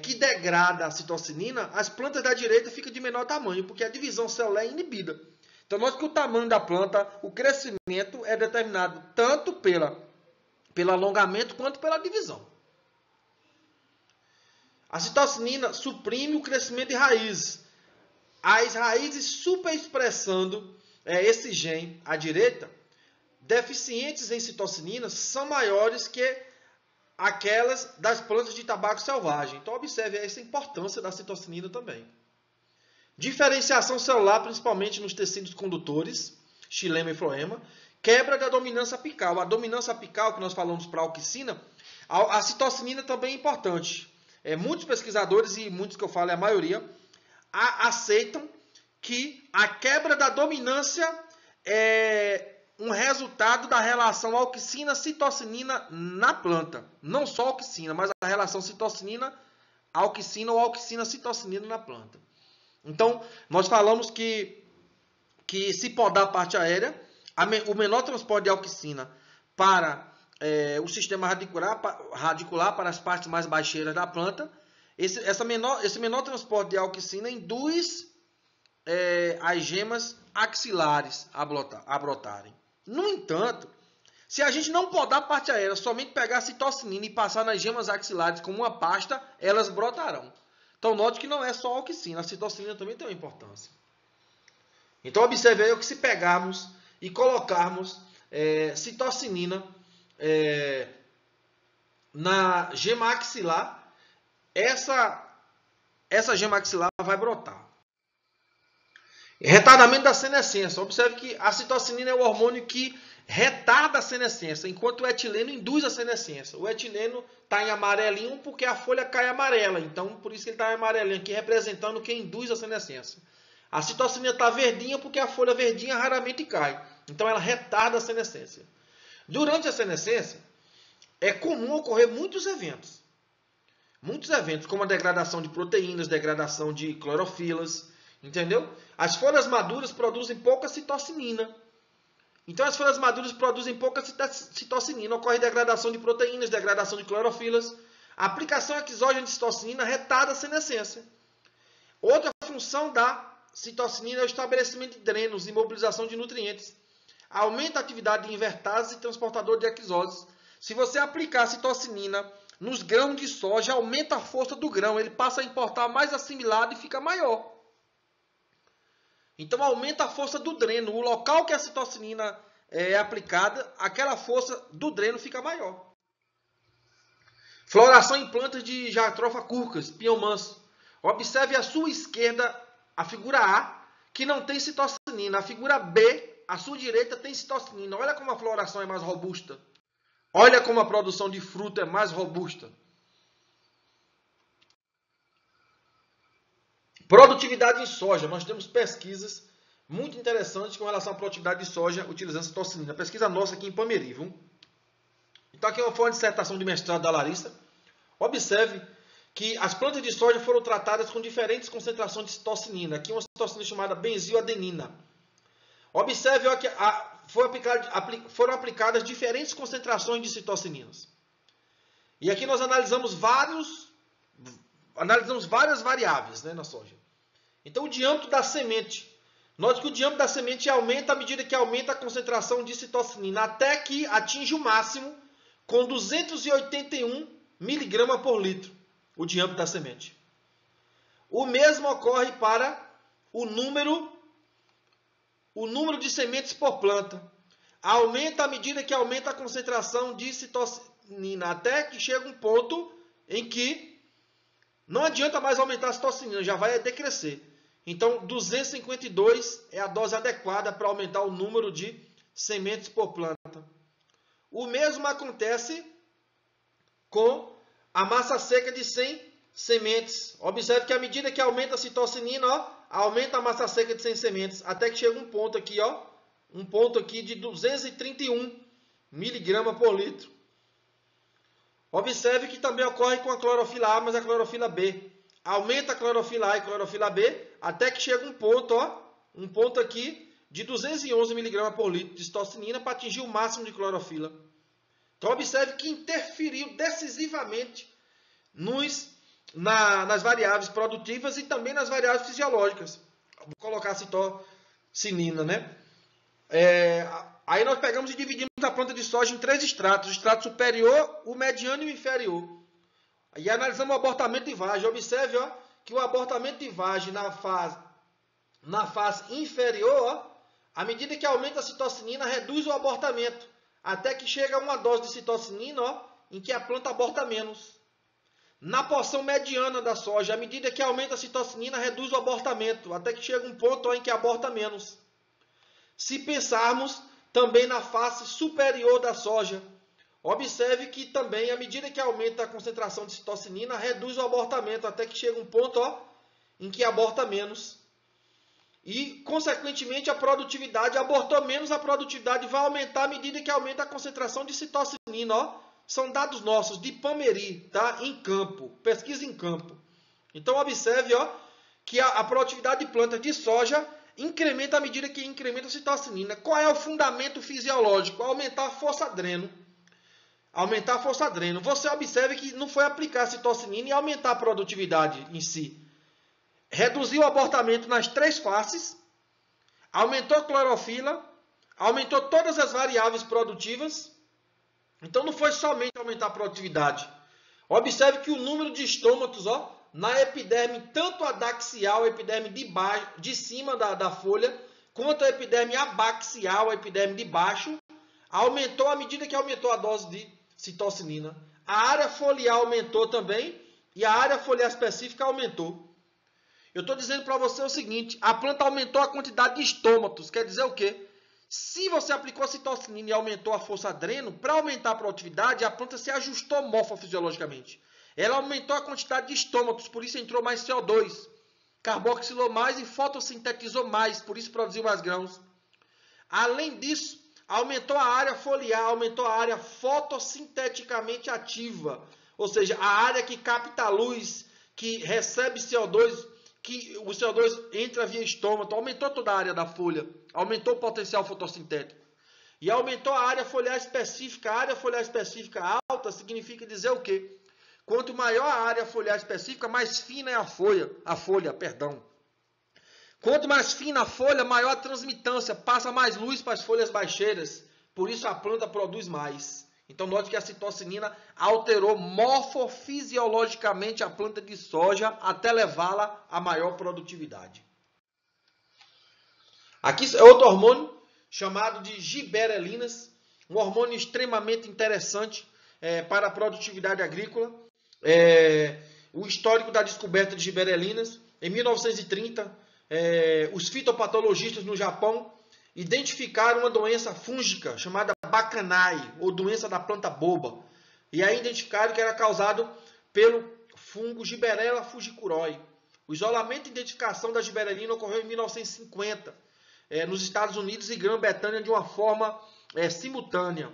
que degrada a citocinina, as plantas da direita ficam de menor tamanho, porque a divisão celular é inibida. Então, note que o tamanho da planta, o crescimento é determinado tanto pelo alongamento quanto pela divisão. A citocinina suprime o crescimento de raízes. As raízes superexpressando esse gene à direita, deficientes em citocinina, são maiores que aquelas das plantas de tabaco selvagem. Então, observe essa importância da citocinina também. Diferenciação celular, principalmente nos tecidos condutores, xilema e floema. Quebra da dominância apical. A dominância apical, que nós falamos para a auxina, a citocinina também é importante. Muitos pesquisadores, e muitos que eu falo é a maioria, aceitam que a quebra da dominância é um resultado da relação auxina-citocinina na planta. Não só auxina, mas a relação citocinina-auxina ou auxina-citocinina na planta. Então, nós falamos que se podar a parte aérea, o menor transporte de auxina para o sistema radicular para as partes mais baixeiras da planta, esse menor transporte de auxina induz as gemas axilares a brotarem. No entanto, se a gente não podar a parte aérea, somente pegar a citocinina e passar nas gemas axilares como uma pasta, elas brotarão. Então, note que não é só a auxina, a citocinina também tem uma importância. Então, observe aí que se pegarmos e colocarmos citocinina na gema axilar, essa gema axilar vai brotar. Retardamento da senescência. Observe que a citocinina é o hormônio que retarda a senescência, enquanto o etileno induz a senescência. O etileno está em amarelinho porque a folha cai amarela. Então, por isso que ele está em amarelinho aqui, representando quem induz a senescência. A citocinina está verdinha porque a folha verdinha raramente cai. Então ela retarda a senescência. Durante a senescência, é comum ocorrer muitos eventos. Muitos eventos, como a degradação de proteínas, degradação de clorofilas, entendeu? As folhas maduras produzem pouca citocinina. Então as folhas maduras produzem pouca citocinina, ocorre degradação de proteínas, degradação de clorofilas. A aplicação exógena de citocinina retarda a senescência. Outra função da citocinina é o estabelecimento de drenos e mobilização de nutrientes. Aumenta a atividade de invertases e transportador de exoses. Se você aplicar citocinina nos grãos de soja, aumenta a força do grão. Ele passa a importar mais assimilado e fica maior. Então aumenta a força do dreno. O local que a citocinina é aplicada, aquela força do dreno fica maior. Floração em plantas de Jatropha curcas, pinhão manso. Observe à sua esquerda a figura A, que não tem citocinina. A figura B, à sua direita, tem citocinina. Olha como a floração é mais robusta. Olha como a produção de fruto é mais robusta. Produtividade em soja. Nós temos pesquisas muito interessantes com relação à produtividade de soja utilizando citocinina. Pesquisa nossa aqui em Pameri, viu? Então aqui foi uma dissertação de mestrado da Larissa. Observe que as plantas de soja foram tratadas com diferentes concentrações de citocinina. Aqui uma citocinina chamada benziladenina. Observe que foram aplicadas diferentes concentrações de citocininas. E aqui nós analisamos várias variáveis, né, na soja. Então o diâmetro da semente. Note que o diâmetro da semente aumenta à medida que aumenta a concentração de citocinina, até que atinge o máximo com 281 mg por litro, o diâmetro da semente. O mesmo ocorre para o número de sementes por planta. Aumenta à medida que aumenta a concentração de citocinina, até que chega um ponto em que não adianta mais aumentar a citocinina, já vai decrescer. Então, 252 é a dose adequada para aumentar o número de sementes por planta. O mesmo acontece com a massa seca de 100 sementes. Observe que à medida que aumenta a citocinina, aumenta a massa seca de 100 sementes, até que chega um ponto aqui, de 231 mg por litro. Observe que também ocorre com a clorofila A, mas a clorofila B. Aumenta a clorofila A e a clorofila B, até que chega um ponto aqui de 211 mg por litro de citocinina para atingir o máximo de clorofila. Então observe que interferiu decisivamente nas variáveis produtivas e também nas variáveis fisiológicas. Vou colocar a citocinina, né? Aí nós pegamos e dividimos a planta de soja em 3 estratos. O extrato superior, o mediano e o inferior. E analisamos o abortamento de vagem. Observe que o abortamento de vagem na fase inferior, à medida que aumenta a citocinina, reduz o abortamento. Até que chega a uma dose de citocinina em que a planta aborta menos. Na porção mediana da soja, à medida que aumenta a citocinina, reduz o abortamento. Até que chega um ponto em que aborta menos. Se pensarmos também na face superior da soja, observe que também, à medida que aumenta a concentração de citocinina, reduz o abortamento, até que chega um ponto em que aborta menos. E, consequentemente, a produtividade abortou menos, a produtividade vai aumentar à medida que aumenta a concentração de citocinina. São dados nossos de Pameri, tá? Em campo, pesquisa em campo. Então, observe que a produtividade de plantas de soja incrementa à medida que incrementa a citocinina. Qual é o fundamento fisiológico? Aumentar a força dreno. Aumentar a força dreno. Você observe que não foi aplicar a citocinina e aumentar a produtividade em si. Reduziu o abortamento nas 3 faces, aumentou a clorofila, aumentou todas as variáveis produtivas. Então não foi somente aumentar a produtividade. Observe que o número de estômatos na epiderme, tanto adaxial, a epiderme de cima da folha, quanto a epiderme abaxial, a epiderme de baixo, aumentou à medida que aumentou a dose de citocinina. A área foliar aumentou também e a área foliar específica aumentou. Eu estou dizendo para você o seguinte, a planta aumentou a quantidade de estômatos, quer dizer o quê? Se você aplicou citocinina e aumentou a força dreno, para aumentar a produtividade, a planta se ajustou morfofisiologicamente. Ela aumentou a quantidade de estômatos, por isso entrou mais CO2. Carboxilou mais e fotossintetizou mais, por isso produziu mais grãos. Além disso, aumentou a área foliar, aumentou a área fotossinteticamente ativa, ou seja, a área que capta a luz, que recebe CO2, que o CO2 entra via estômago, aumentou toda a área da folha, aumentou o potencial fotossintético. E aumentou a área foliar específica. A área foliar específica alta significa dizer o quê? Quanto maior a área foliar específica, mais fina é a folha. Quanto mais fina a folha, maior a transmitância, passa mais luz para as folhas baixeiras. Por isso a planta produz mais. Então note que a citocinina alterou morfofisiologicamente a planta de soja até levá-la a maior produtividade. Aqui é outro hormônio chamado de giberelinas, um hormônio extremamente interessante para a produtividade agrícola. O histórico da descoberta de giberelinas, em 1930, os fitopatologistas no Japão identificaram uma doença fúngica chamada Bacani, ou doença da planta boba. E aí identificaram que era causado pelo fungo Gibberella fungicuroi. O isolamento e identificação da giberelina ocorreu em 1950, nos Estados Unidos e Grã-Bretanha de uma forma simultânea.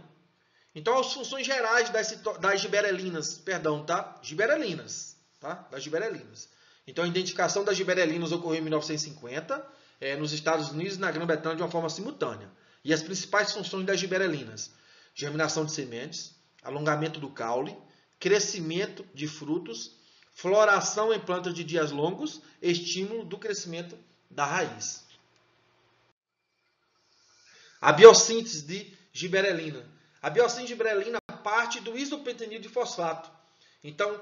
Então, as funções gerais das giberelinas, giberelinas, tá? Das giberelinas. Então, a identificação das giberelinas ocorreu em 1950, nos Estados Unidos e na Grã-Bretanha de uma forma simultânea. E as principais funções das giberelinas: germinação de sementes, alongamento do caule, crescimento de frutos, floração em plantas de dias longos, estímulo do crescimento da raiz. A biossíntese de giberelina. A biossíntese de giberelina parte do isopentanil de fosfato. Então,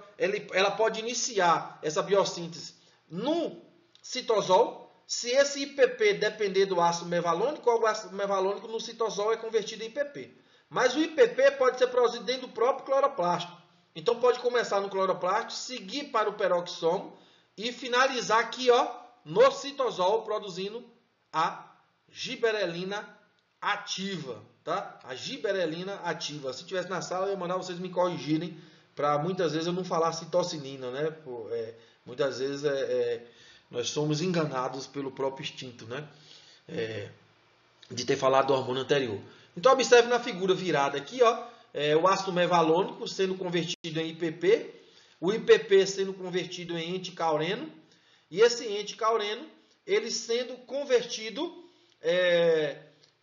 ela pode iniciar essa biossíntese no citosol. Se esse IPP depender do ácido mevalônico, o ácido mevalônico no citosol é convertido em IPP. Mas o IPP pode ser produzido dentro do próprio cloroplasto. Então, pode começar no cloroplasto, seguir para o peroxissomo e finalizar aqui no citosol, produzindo a giberelina ativa, tá? A giberelina ativa. Se tivesse na sala, eu ia mandar vocês me corrigirem, para muitas vezes eu não falar citocinina, né? Muitas vezes nós somos enganados pelo próprio instinto, né? De ter falado do hormônio anterior. Então, observe na figura virada aqui, o ácido mevalônico sendo convertido em IPP, o IPP sendo convertido em enticaureno, e esse enticaureno, ele sendo convertido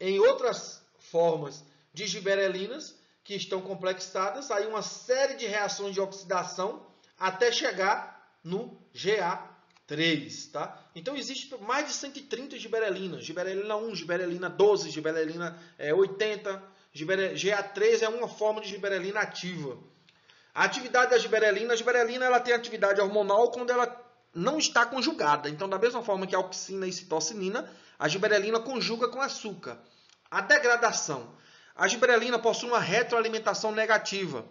em outras formas de giberelinas que estão complexadas, aí uma série de reações de oxidação até chegar no GA3, tá? Então existe mais de 130 giberelinas, giberelina 1, giberelina 12, giberelina 80, GA3 é uma forma de giberelina ativa. A atividade da giberelina, a giberelina ela tem atividade hormonal quando ela não está conjugada. Então, da mesma forma que a auxina e citocinina, a giberelina conjuga com açúcar. A degradação. A giberelina possui uma retroalimentação negativa.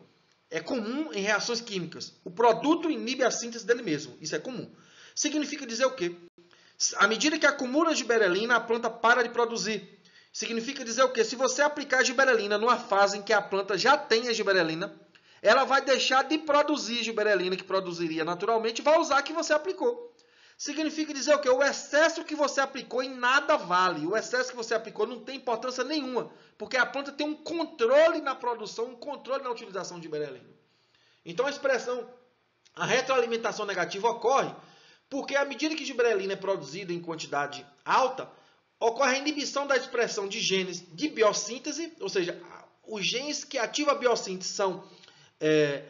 É comum em reações químicas. O produto inibe a síntese dele mesmo. Isso é comum. Significa dizer o quê? À medida que acumula a giberelina, a planta para de produzir. Significa dizer o quê? Se você aplicar a giberelina numa fase em que a planta já tem a giberelina, ela vai deixar de produzir giberelina que produziria naturalmente e vai usar a que você aplicou. Significa dizer o quê? O excesso que você aplicou em nada vale. O excesso que você aplicou não tem importância nenhuma, porque a planta tem um controle na produção, um controle na utilização de giberelina. Então a expressão, a retroalimentação negativa ocorre porque à medida que giberelina é produzida em quantidade alta, ocorre a inibição da expressão de genes de biossíntese, ou seja, os genes que ativam a biossíntese são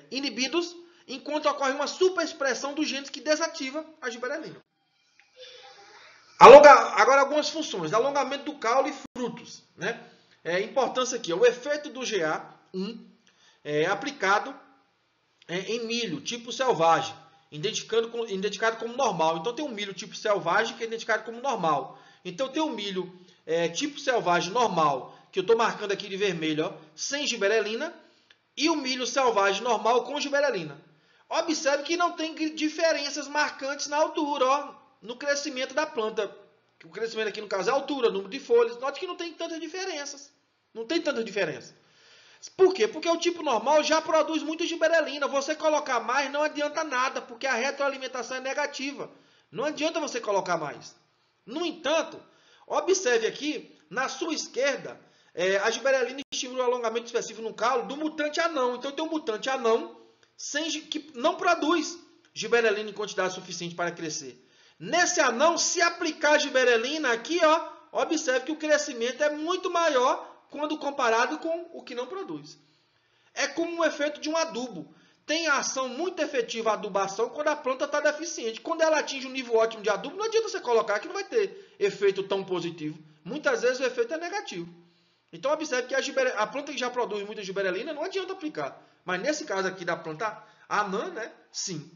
inibidos, enquanto ocorre uma superexpressão dos genes que desativa a giberelina. Agora algumas funções. Alongamento do caule e frutos. Né? Importância aqui. O efeito do GA1 é aplicado em milho tipo selvagem, identificado como normal. Então tem um milho tipo selvagem que é identificado como normal. Então tem um milho tipo selvagem normal, que eu estou marcando aqui de vermelho, sem giberelina, e o milho selvagem normal com giberelina. Observe que não tem diferenças marcantes na altura, no crescimento da planta. O crescimento aqui no caso é a altura, número de folhas. Note que não tem tantas diferenças. Não tem tanta diferença. Por quê? Porque o tipo normal já produz muito giberelina. Você colocar mais não adianta nada, porque a retroalimentação é negativa. Não adianta você colocar mais. No entanto, observe aqui na sua esquerda, a giberelina estimula o alongamento expressivo no caule do mutante anão. Então tem um mutante anão que não produz giberelina em quantidade suficiente para crescer. Nesse anão, se aplicar a giberelina aqui, ó, observe que o crescimento é muito maior quando comparado com o que não produz. É como um efeito de um adubo. Tem a ação muito efetiva a adubação quando a planta está deficiente. Quando ela atinge um nível ótimo de adubo, não adianta você colocar que não vai ter efeito tão positivo. Muitas vezes o efeito é negativo. Então observe que a planta que já produz muita giberelina não adianta aplicar. Mas nesse caso aqui da planta anã, né, sim.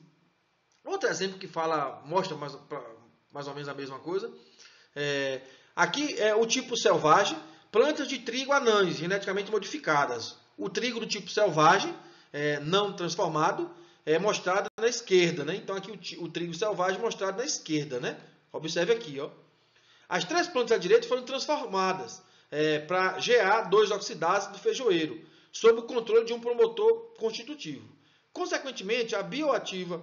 Outro exemplo que mostra mais ou menos a mesma coisa. Aqui é o tipo selvagem, plantas de trigo anãs, geneticamente modificadas. O trigo do tipo selvagem, não transformado, é mostrado na esquerda, né? Então aqui o trigo selvagem mostrado na esquerda, né? Observe aqui, ó. As 3 plantas à direita foram transformadas para GA2-oxidase do feijoeiro, sob o controle de um promotor constitutivo. Consequentemente, a bioativa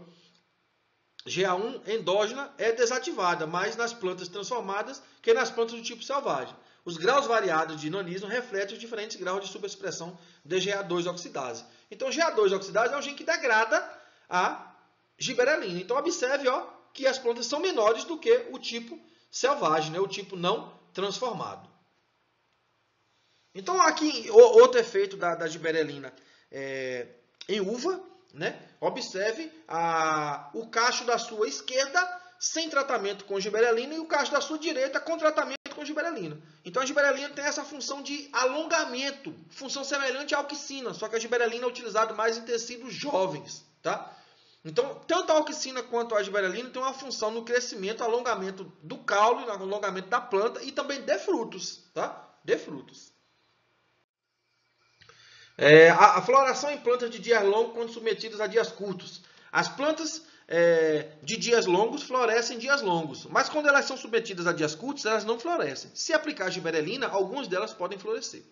GA1 endógena é desativada, mais nas plantas transformadas que nas plantas do tipo selvagem. Os graus variados de nanismo refletem os diferentes graus de subexpressão de GA2-oxidase. Então, GA2-oxidase é um gene que degrada a giberelina. Então, observe, ó, que as plantas são menores do que o tipo selvagem, né? O tipo não transformado. Então, aqui, outro efeito da giberelina em uva, né? Observe o cacho da sua esquerda sem tratamento com giberelina e o cacho da sua direita com tratamento com giberelina. Então a giberelina tem essa função de alongamento, função semelhante à auxina, só que a giberelina é utilizada mais em tecidos jovens, tá? Então, tanto a auxina quanto a giberelina tem uma função no crescimento, alongamento do caule, no alongamento da planta e também de frutos, tá? De frutos. A floração em plantas de dias longos quando submetidas a dias curtos. As plantas de dias longos florescem em dias longos, mas quando elas são submetidas a dias curtos, elas não florescem. Se aplicar giberelina, algumas delas podem florescer.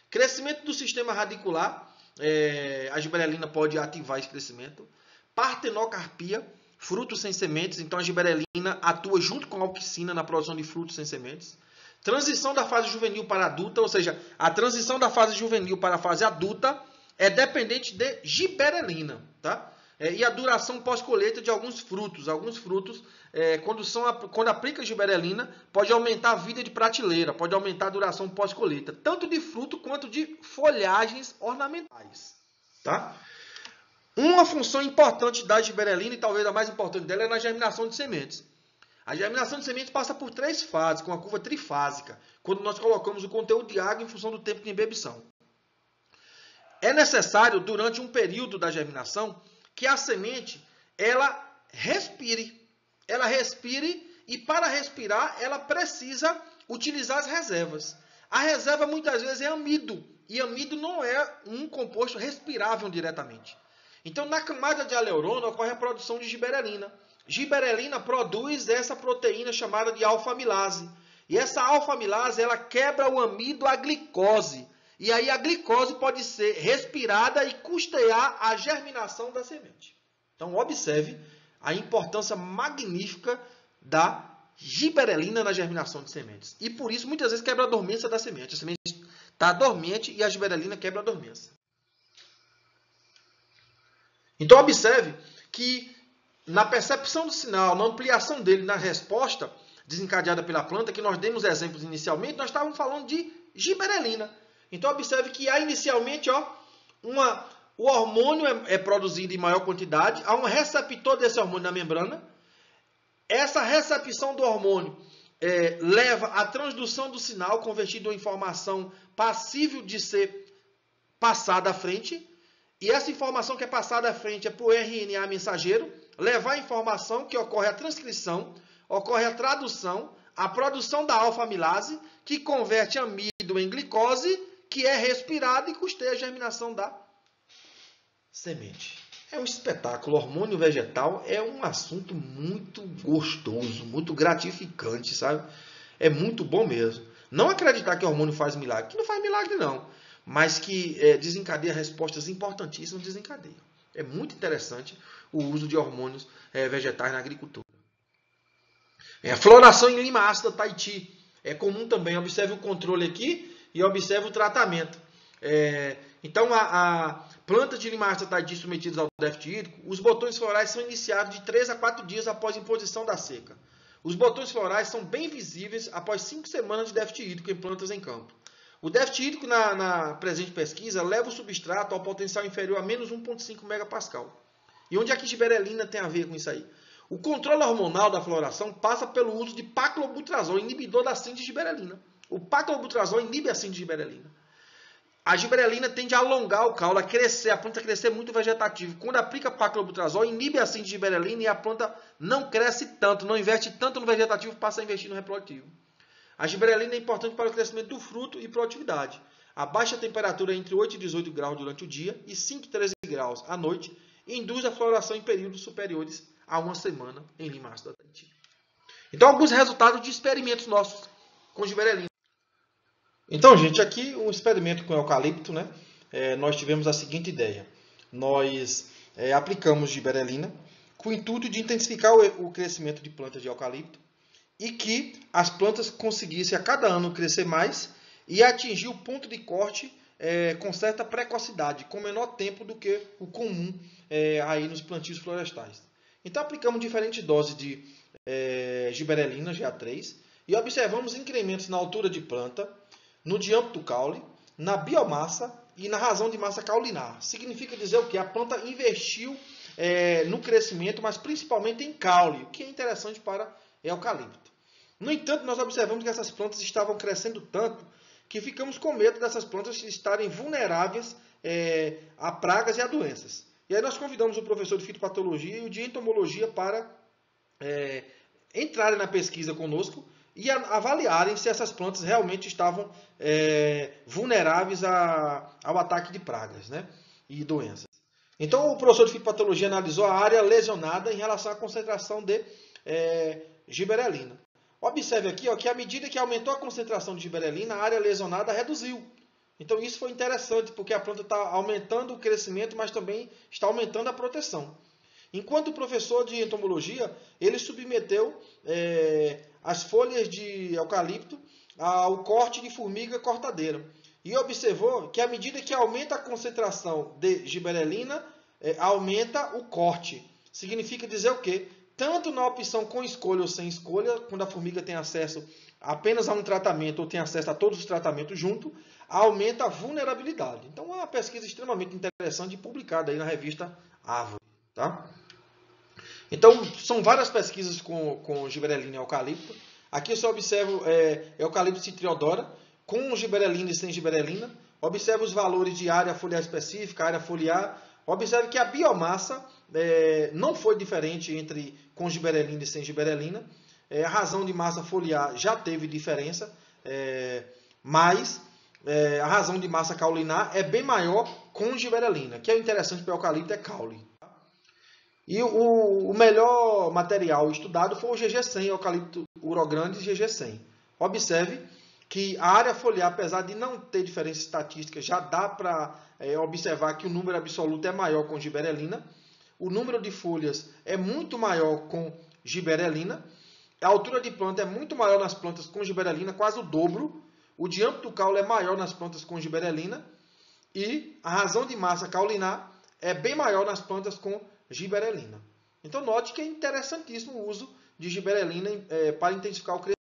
Crescimento do sistema radicular, a giberelina pode ativar esse crescimento. Partenocarpia, frutos sem sementes, então a giberelina atua junto com a auxina na produção de frutos sem sementes. Transição da fase juvenil para adulta, ou seja, a transição da fase juvenil para a fase adulta é dependente de giberelina, tá? E a duração pós-colheita de alguns frutos. Alguns frutos, quando aplica giberelina, pode aumentar a vida de prateleira, pode aumentar a duração pós-colheita, tanto de fruto quanto de folhagens ornamentais, tá? Uma função importante da giberelina, e talvez a mais importante dela, é na germinação de sementes. A germinação de sementes passa por 3 fases, com a curva trifásica, quando nós colocamos o conteúdo de água em função do tempo de embebição. É necessário, durante um período da germinação, que a semente ela respire. Ela respire e, para respirar, ela precisa utilizar as reservas. A reserva, muitas vezes, é amido. E amido não é um composto respirável diretamente. Então, na camada de aleurona, ocorre a produção de giberelina. Giberelina produz essa proteína chamada de alfa-amilase. E essa alfa-amilase, ela quebra o amido à glicose. E aí a glicose pode ser respirada e custear a germinação da semente. Então, observe a importância magnífica da giberelina na germinação de sementes. E por isso, muitas vezes, quebra a dormência da semente. A semente está dormente e a giberelina quebra a dormência. Então, observe que na percepção do sinal, na ampliação dele, na resposta desencadeada pela planta, que nós demos exemplos inicialmente, nós estávamos falando de giberelina. Então, observe que há inicialmente o hormônio é produzido em maior quantidade, há um receptor desse hormônio na membrana. Essa recepção do hormônio leva à transdução do sinal, convertido em informação passível de ser passada à frente. E essa informação que é passada à frente é para o RNA mensageiro, levar a informação que ocorre a transcrição, ocorre a tradução, a produção da alfa-amilase, que converte amido em glicose, que é respirado e custeia a germinação da semente. É um espetáculo. O hormônio vegetal é um assunto muito gostoso, muito gratificante, sabe? É muito bom mesmo. Não acreditar que o hormônio faz milagre, que não faz milagre não, mas que desencadeia respostas importantíssimas, desencadeia. É muito interessante o uso de hormônios vegetais na agricultura. A floração em lima ácida Tahiti. É comum também, observe o controle aqui e observe o tratamento. Então, a plantas de limácea tardia submetidas ao déficit hídrico, os botões florais são iniciados de 3 a 4 dias após a imposição da seca. Os botões florais são bem visíveis após 5 semanas de déficit hídrico em plantas em campo. O déficit hídrico na presente pesquisa leva o substrato ao potencial inferior a menos 1,5 megapascal. E onde é que giberelina tem a ver com isso aí? O controle hormonal da floração passa pelo uso de paclobutrazol, inibidor da síntese de giberelina. O paclobutrazol inibe a síntese de giberelina. A giberelina tende a alongar o caule, a planta crescer muito vegetativa. Quando aplica paclobutrazol, inibe a síntese de giberelina e a planta não cresce tanto, não investe tanto no vegetativo, passa a investir no reprodutivo. A giberelina é importante para o crescimento do fruto e produtividade. A baixa temperatura entre 8 e 18 graus durante o dia e 5 e 13 graus à noite induz a floração em períodos superiores a 1 semana em limácea tardia. Então, alguns resultados de experimentos nossos com giberelina. Então, gente, aqui um experimento com eucalipto, né? Nós tivemos a seguinte ideia. Nós aplicamos giberelina com o intuito de intensificar o crescimento de plantas de eucalipto e que as plantas conseguissem a cada ano crescer mais e atingir o ponto de corte com certa precocidade, com menor tempo do que o comum aí nos plantios florestais. Então, aplicamos diferentes doses de giberelina, GA3, e observamos incrementos na altura de planta, no diâmetro do caule, na biomassa e na razão de massa caulinar. Significa dizer o que? A planta investiu no crescimento, mas principalmente em caule, o que é interessante para eucalipto. No entanto, nós observamos que essas plantas estavam crescendo tanto que ficamos com medo dessas plantas estarem vulneráveis a pragas e a doenças. E aí nós convidamos o professor de fitopatologia e o de entomologia para entrarem na pesquisa conosco e avaliarem se essas plantas realmente estavam vulneráveis ao ataque de pragas, né, e doenças. Então, o professor de fitopatologia analisou a área lesionada em relação à concentração de giberelina. Observe aqui que à medida que aumentou a concentração de giberelina, a área lesionada reduziu. Então, isso foi interessante, porque a planta está aumentando o crescimento, mas também está aumentando a proteção. Enquanto o professor de entomologia, ele submeteu as folhas de eucalipto ao corte de formiga cortadeira. E observou que à medida que aumenta a concentração de giberelina, aumenta o corte. Significa dizer o quê? Tanto na opção com escolha ou sem escolha, quando a formiga tem acesso apenas a um tratamento ou tem acesso a todos os tratamentos junto, aumenta a vulnerabilidade. Então, é uma pesquisa extremamente interessante e publicada aí na revista Árvore. Tá? Então, são várias pesquisas com giberelina e eucalipto. Aqui você observa eucalipto citriodora com giberelina e sem giberelina. Observe os valores de área foliar específica, área foliar. Observe que a biomassa não foi diferente com giberelina e sem giberelina. A razão de massa foliar já teve diferença, mas a razão de massa caulinar é bem maior com giberelina, que é interessante para o eucalipto, é caule. E o melhor material estudado foi o GG100, eucalipto urogrande GG100. Observe que a área foliar, apesar de não ter diferença estatística, já dá para observar que o número absoluto é maior com giberelina. O número de folhas é muito maior com giberelina. A altura de planta é muito maior nas plantas com giberelina, quase o dobro. O diâmetro do caule é maior nas plantas com giberelina. E a razão de massa caulinar é bem maior nas plantas com giberelina. Então, note que é interessantíssimo o uso de giberelina para intensificar o crescimento.